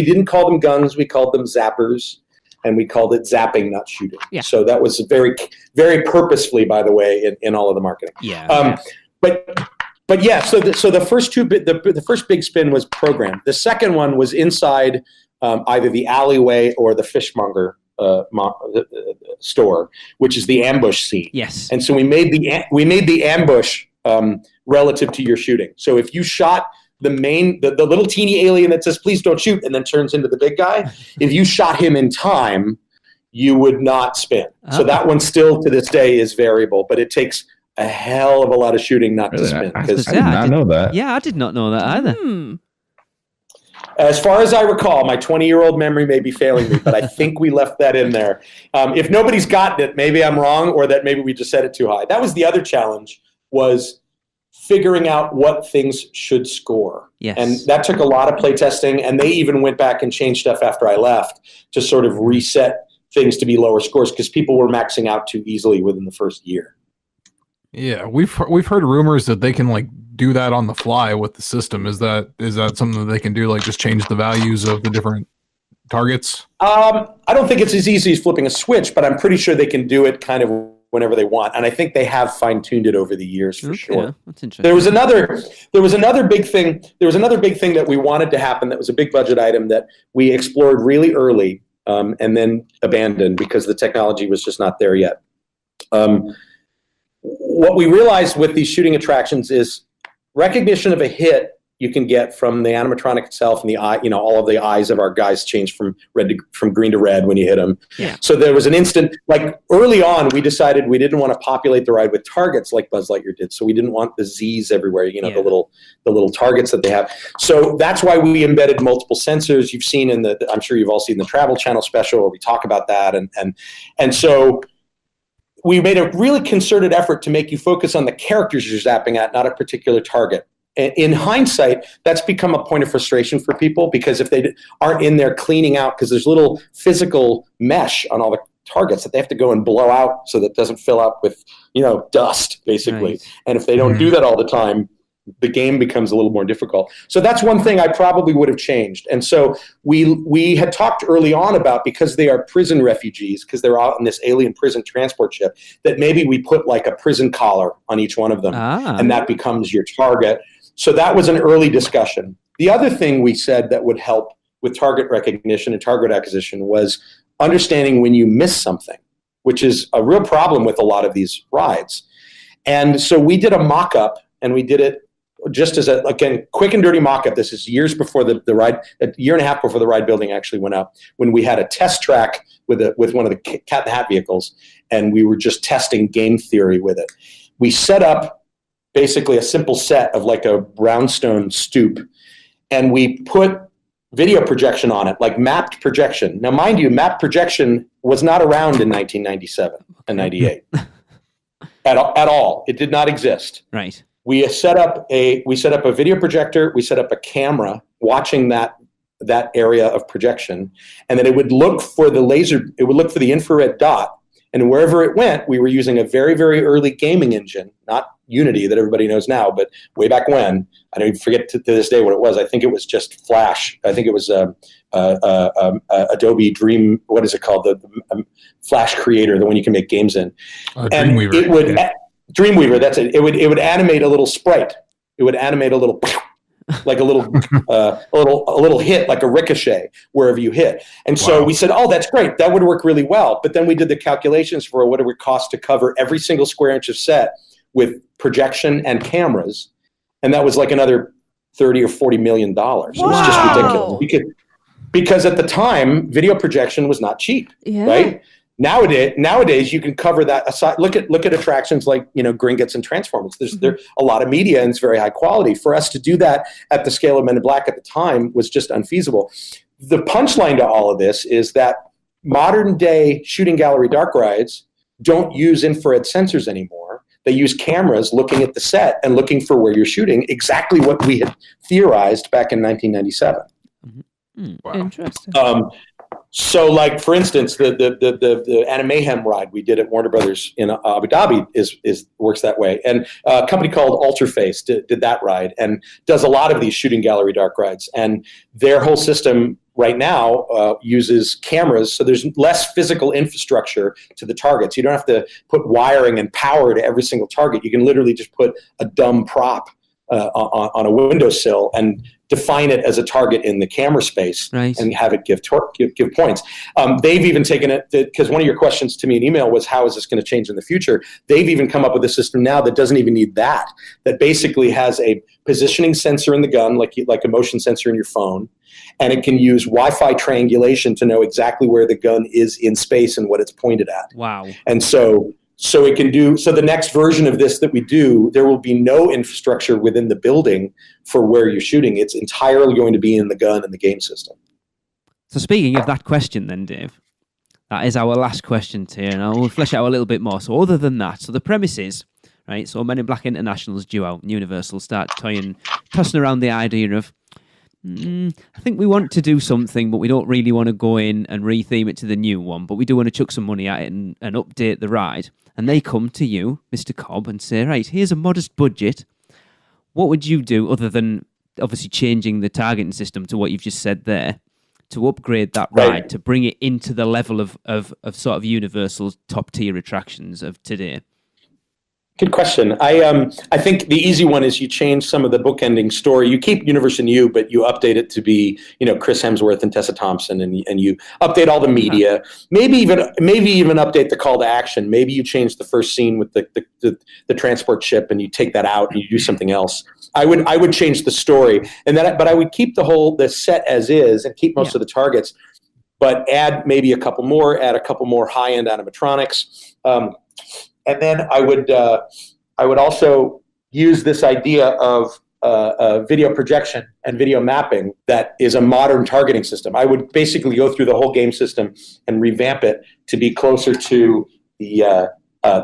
didn't call them guns, we called them zappers. And we called it zapping, not shooting. Yeah. So that was very, very purposefully, by the way, in all of the marketing. Yeah. But yeah. So the first big spin was programmed. The second one was inside either the alleyway or the fishmonger store, which is the ambush scene. Yes. And so we made the ambush relative to your shooting. So if you shot the little teeny alien that says, please don't shoot, and then turns into the big guy, if you shot him in time, you would not spin. So that one still to this day is variable, but it takes a hell of a lot of shooting not to spin. I did not know that. Yeah, I did not know that either. As far as I recall, my 20-year-old memory may be failing me, but I think we left that in there. If nobody's gotten it, maybe I'm wrong, or that maybe we just set it too high. That was the other challenge, was figuring out what things should score. Yes. And that took a lot of playtesting, and they even went back and changed stuff after I left to sort of reset things to be lower scores because people were maxing out too easily within the first year. Yeah, we've heard rumors that they can like do that on the fly with the system. Is that something that they can do, like just change the values of the different targets? I don't think it's as easy as flipping a switch, but I'm pretty sure they can do it kind of whenever they want, and I think they have fine-tuned it over the years for sure. That's interesting. There was another big thing. There was another big thing that we wanted to happen. That was a big budget item that we explored really early, and then abandoned because the technology was just not there yet. What we realized with these shooting attractions is recognition of a hit you can get from the animatronic itself, and the eye, all of the eyes of our guys change from green to red when you hit them. Yeah. So there was an instant, like early on, we decided we didn't want to populate the ride with targets like Buzz Lightyear did. So we didn't want the Z's everywhere, the little targets that they have. So that's why we embedded multiple sensors. You've seen I'm sure you've all seen the Travel Channel special where we talk about that. And so we made a really concerted effort to make you focus on the characters you're zapping at, not a particular target. In hindsight, that's become a point of frustration for people because if they aren't in there cleaning out, because there's little physical mesh on all the targets that they have to go and blow out so that it doesn't fill up with, dust, basically. Right. And if they don't do that all the time, the game becomes a little more difficult. So that's one thing I probably would have changed. And so we had talked early on about, because they are prison refugees, because they're out in this alien prison transport ship, that maybe we put like a prison collar on each one of them, and that becomes your target. So that was an early discussion. The other thing we said that would help with target recognition and target acquisition was understanding when you miss something, which is a real problem with a lot of these rides. And so we did a mock-up, and we did it just as quick and dirty mock-up. This is years before the ride, a year and a half before the ride building actually went up, when we had a test track with one of the Cat in the Hat vehicles, and we were just testing game theory with it. We set up basically a simple set of like a brownstone stoop, and we put video projection on it, like mapped projection. Now, mind you, mapped projection was not around in 1997 and 98 at all. It did not exist. Right. We set up a video projector. We set up a camera watching that area of projection, and then it would look for the laser. It would look for the infrared dot, and wherever it went, we were using a very, very early gaming engine, not Unity that everybody knows now, but way back when, I don't even forget to this day what it was. I think it was just Flash. I think it was Adobe Dream. What is it called? The Flash Creator, the one you can make games in. Dreamweaver. It would Dreamweaver. That's it. It would animate a little sprite. It would animate a little. Like a little hit, like a ricochet wherever you hit. And so we said, oh, that's great. That would work really well. But then we did the calculations for what it would cost to cover every single square inch of set with projection and cameras. And that was like another $30 or $40 million. It was just ridiculous. Because at the time, video projection was not cheap, right? Nowadays, you can cover that aside. Look at attractions like Gringotts and Transformers. There's a lot of media and it's very high quality. For us to do that at the scale of Men in Black at the time was just unfeasible. The punchline to all of this is that modern day shooting gallery dark rides don't use infrared sensors anymore. They use cameras looking at the set and looking for where you're shooting, exactly what we had theorized back in 1997. Wow. Interesting. So, like for instance, the Animayhem ride we did at Warner Brothers in Abu Dhabi works that way, and a company called Alterface did that ride and does a lot of these shooting gallery dark rides. And their whole system right now uses cameras, so there's less physical infrastructure to the targets. You don't have to put wiring and power to every single target. You can literally just put a dumb prop on a windowsill and define it as a target in the camera space, and have it give points. They've even taken it, because one of your questions to me in email was, how is this going to change in the future? They've even come up with a system now that doesn't even need that basically has a positioning sensor in the gun, like a motion sensor in your phone, and it can use Wi-Fi triangulation to know exactly where the gun is in space and what it's pointed at. Wow. And so it can do, so the next version of this that we do, there will be no infrastructure within the building for where you're shooting. It's entirely going to be in the gun and the game system. So speaking of that question then, Dave, that is our last question here, and I'll flesh out a little bit more. So other than that, so the premise is, right, so Men in Black International's due out, and Universal start tossing around the idea of, I think we want to do something, but we don't really want to go in and retheme it to the new one, but we do want to chuck some money at it and update the ride. And they come to you, Mr. Cobb, and say, right, here's a modest budget. What would you do, other than obviously changing the targeting system to what you've just said there, to upgrade that ride, to bring it into the level of sort of Universal's top-tier attractions of today? Good question. I think the easy one is you change some of the bookending story. You keep Universe and You, but you update it to be, Chris Hemsworth and Tessa Thompson, and you update all the media. Maybe even update the call to action. Maybe you change the first scene with the transport ship, and you take that out and you do something else. I would change the story, but I would keep the set as is and keep most of the targets, but add maybe a couple more high-end animatronics. And then I would also use this idea of video projection and video mapping that is a modern targeting system. I would basically go through the whole game system and revamp it to be closer to the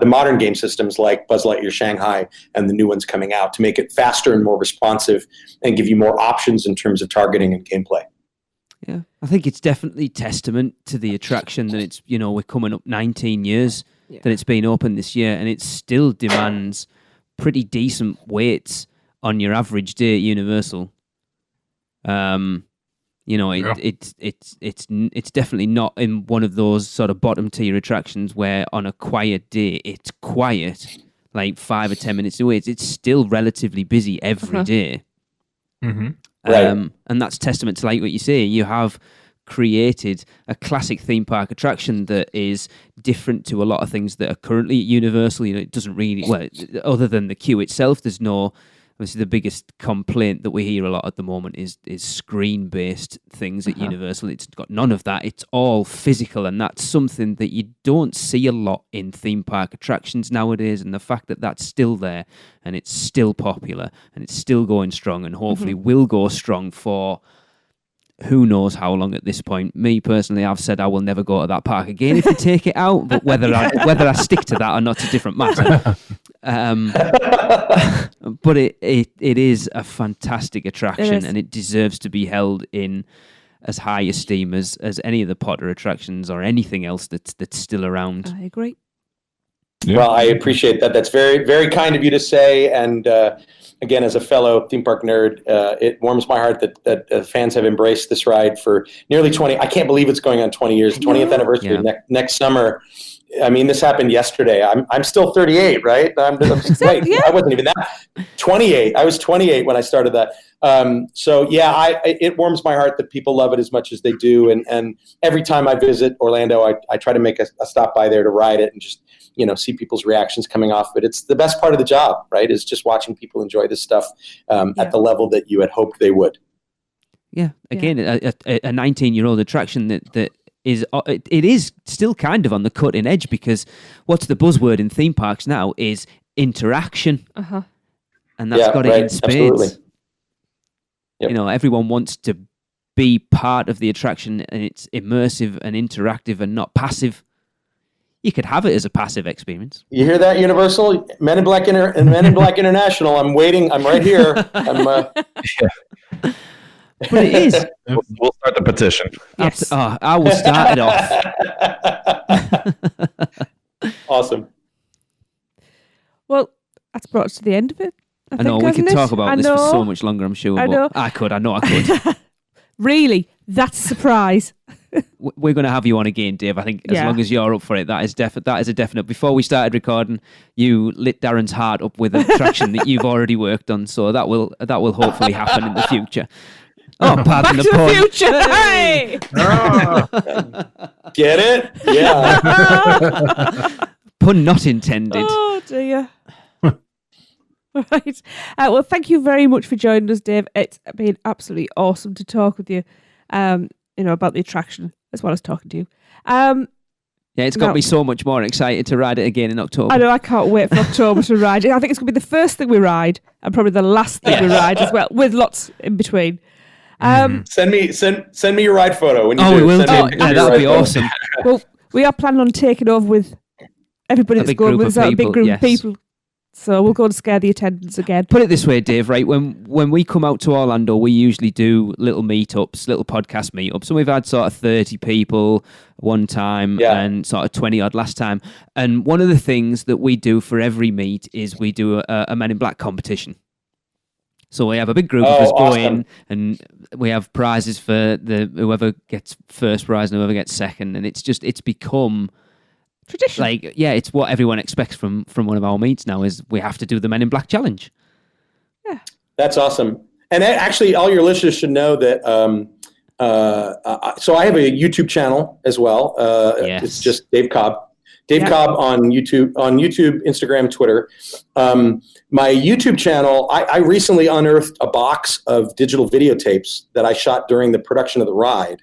modern game systems like Buzz Lightyear Shanghai and the new ones coming out, to make it faster and more responsive and give you more options in terms of targeting and gameplay. Yeah, I think it's definitely testament to the attraction that it's, we're coming up 19 years that it's been open this year, and it still demands pretty decent waits on your average day at Universal. It's definitely not in one of those sort of bottom tier attractions where on a quiet day it's quiet, like 5 or 10 minutes away. It's still relatively busy every day. Mm-hmm. And that's testament to, like what you say, you have created a classic theme park attraction that is different to a lot of things that are currently at Universal. It doesn't really, other than the queue itself, there's no, obviously the biggest complaint that we hear a lot at the moment is screen-based things at Universal. It's got none of that. It's all physical, and that's something that you don't see a lot in theme park attractions nowadays, and the fact that that's still there, and it's still popular, and it's still going strong, and hopefully will go strong for who knows how long at this point. Me personally, I've said I will never go to that park again if they take it out, but whether I stick to that or not is a different matter. But it is a fantastic attraction, and it deserves to be held in as high esteem as any of the Potter attractions or anything else that's still around. I agree. Yeah. Well, I appreciate that. That's very, very kind of you to say. And again, as a fellow theme park nerd, it warms my heart that fans have embraced this ride for nearly 20. I can't believe it's going on 20 years. 20th anniversary next summer. I mean, this happened yesterday. I'm still 38, right? Wait, I wasn't even that. 28. I was 28 when I started that. So yeah, it warms my heart that people love it as much as they do. And every time I visit Orlando, I try to make a stop by there to ride it and just, see people's reactions coming off of it. It's the best part of the job, right? Is just watching people enjoy this stuff at the level that you had hoped they would. Yeah. Again, a 19-year-old attraction that it is still kind of on the cutting edge, because what's the buzzword in theme parks now is interaction. Uh-huh. And that's got it in spades. Absolutely. Yep. Everyone wants to be part of the attraction, and it's immersive and interactive and not passive. You could have it as a passive experience. You hear that, Universal? Men in Black Men in Black International. I'm waiting. I'm right here. But it is. We'll start the petition. Yes. I will start it off. Awesome. Well, that's brought us to the end of it. I know, we could talk about this for so much longer, I'm sure. I know I could. Really? That's a surprise. We're going to have you on again, Dave. I think as long as you're up for it, that is a definite. Before we started recording, you lit Darren's heart up with an attraction that you've already worked on, so that will hopefully happen in the future. Oh, pardon the pun. Future. Hey! Get it? Yeah. Pun not intended. Oh dear. Right. Well, thank you very much for joining us, Dave. It's been absolutely awesome to talk with you. About the attraction as well as talking to you. It's got me so much more excited to ride it again in October. I know, I can't wait for October to ride it. I think it's going to be the first thing we ride and probably the last thing we ride as well, with lots in between. Send me your ride photo when you we will. That'd be awesome. Well, we are planning on taking over with everybody that's going with us, a big group of people. So we'll go and scare the attendants again. Put it this way, Dave, right? When we come out to Orlando, we usually do little meetups, little podcast meetups. And we've had sort of 30 people one time and sort of 20 odd last time. And one of the things that we do for every meet is we do a Men in Black competition. So we have a big group of us go in, and we have prizes for whoever gets first prize and whoever gets second. And it's become tradition. It's what everyone expects from one of our meets now, is we have to do the Men in Black challenge. Yeah, that's awesome. And actually, all your listeners should know that. So I have a YouTube channel as well. It's just Dave Cobb. Cobb on YouTube, Instagram, Twitter. My YouTube channel, I recently unearthed a box of digital videotapes that I shot during the production of the ride.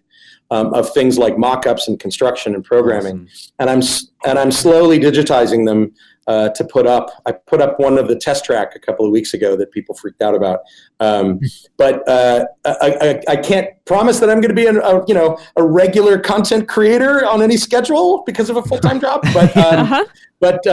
Of things like mock-ups and construction and programming, and I'm slowly digitizing them to put up. I put up one of the test track a couple of weeks ago that people freaked out about, but I can't promise that I'm going to be a regular content creator on any schedule because of a full-time job. But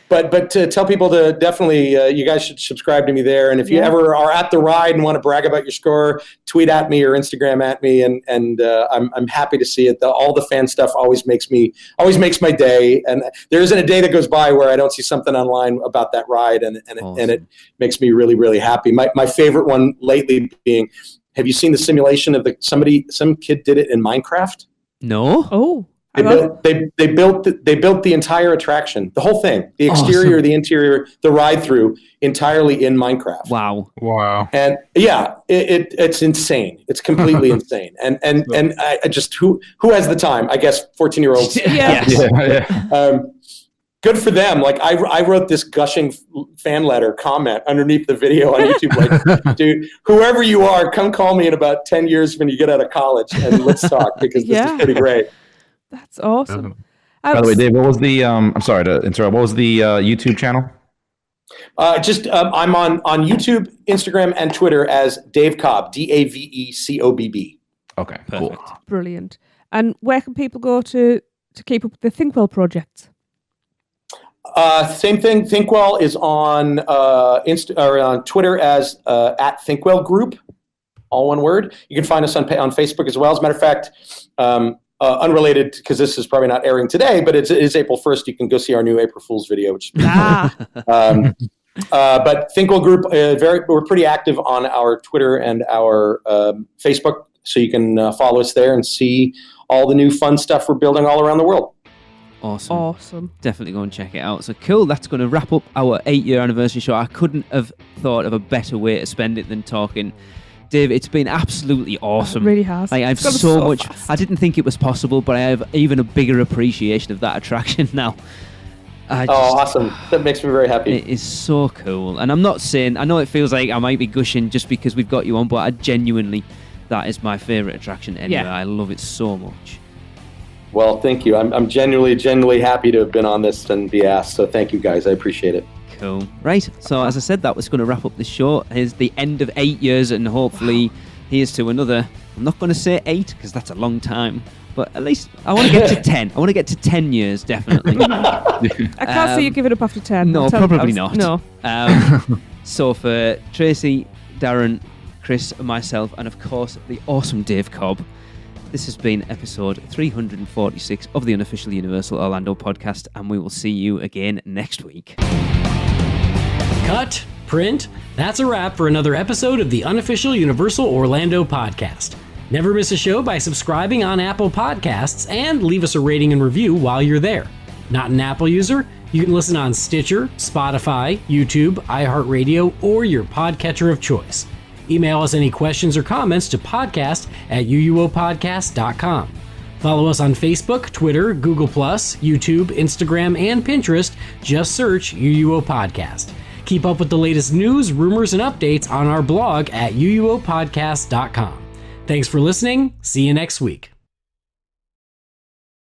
but to tell people to definitely, you guys should subscribe to me there. And if you ever are at the ride and want to brag about your score, tweet at me or Instagram at me, and I'm happy to see it. All the fan stuff always makes my day. And there isn't a day that goes by where I don't see something online about that ride, and it makes me really, really happy. My favorite one lately being, have you seen the simulation of some kid did it in Minecraft? No. Oh. They built the entire attraction, the whole thing, the exterior, the interior, the ride through, entirely in Minecraft. Wow. And it's insane. It's completely insane. And I just who has the time? I guess 14-year-olds. Good for them. Like I wrote this gushing fan letter comment underneath the video on YouTube. Like, dude, whoever you are, come call me in about 10 years when you get out of college and let's talk, because this is pretty great. That's awesome. By the way, Dave, what was the? I'm sorry to interrupt. What was the YouTube channel? I'm on YouTube, Instagram, and Twitter as Dave Cobb, DaveCobb. Okay, perfect. Cool. Brilliant. And where can people go to keep up with the Thinkwell projects? Same thing. Thinkwell is on on Twitter as at Thinkwell Group, all one word. You can find us on Facebook as well. As a matter of fact, unrelated, because this is probably not airing today, but it is April 1st. You can go see our new April Fool's video, which is but Thinkwell Group, we're pretty active on our Twitter and our Facebook, so you can follow us there and see all the new fun stuff we're building all around the world. Awesome. Definitely go and check it out. So cool, that's going to wrap up our 8-year anniversary show. I couldn't have thought of a better way to spend it than talking. Dave, it's been absolutely awesome. It really has. Like, I've so much. Fast. I didn't think it was possible, but I have even a bigger appreciation of that attraction now. Awesome. That makes me very happy. It is so cool. And I'm not saying, I know it feels like I might be gushing just because we've got you on, but I genuinely, that is my favourite attraction anyway. Yeah. I love it so much. Well, thank you. I'm genuinely happy to have been on this and be asked. So thank you guys. I appreciate it. Cool. Right. So as I said, that was going to wrap up the show. Here's the end of 8 years, and hopefully here's to another. I'm not going to say 8 because that's a long time, but at least I want to get to 10. I want to get to 10 years, definitely. I can't see you give it up after 10. No, probably not. No. So for Tracy, Darren, Chris, and myself, and of course the awesome Dave Cobb, this has been episode 346 of the Unofficial Universal Orlando Podcast, and we will see you again next week. Cut, print, that's a wrap for another episode of the Unofficial Universal Orlando Podcast. Never miss a show by subscribing on Apple Podcasts and leave us a rating and review while you're there. Not an Apple user? You can listen on Stitcher, Spotify, YouTube, iHeartRadio, or your podcatcher of choice. Email us any questions or comments to podcast@uuopodcast.com. Follow us on Facebook, Twitter, Google+, YouTube, Instagram, and Pinterest. Just search UUO Podcast. Keep up with the latest news, rumors, and updates on our blog at uuopodcast.com. Thanks for listening. See you next week.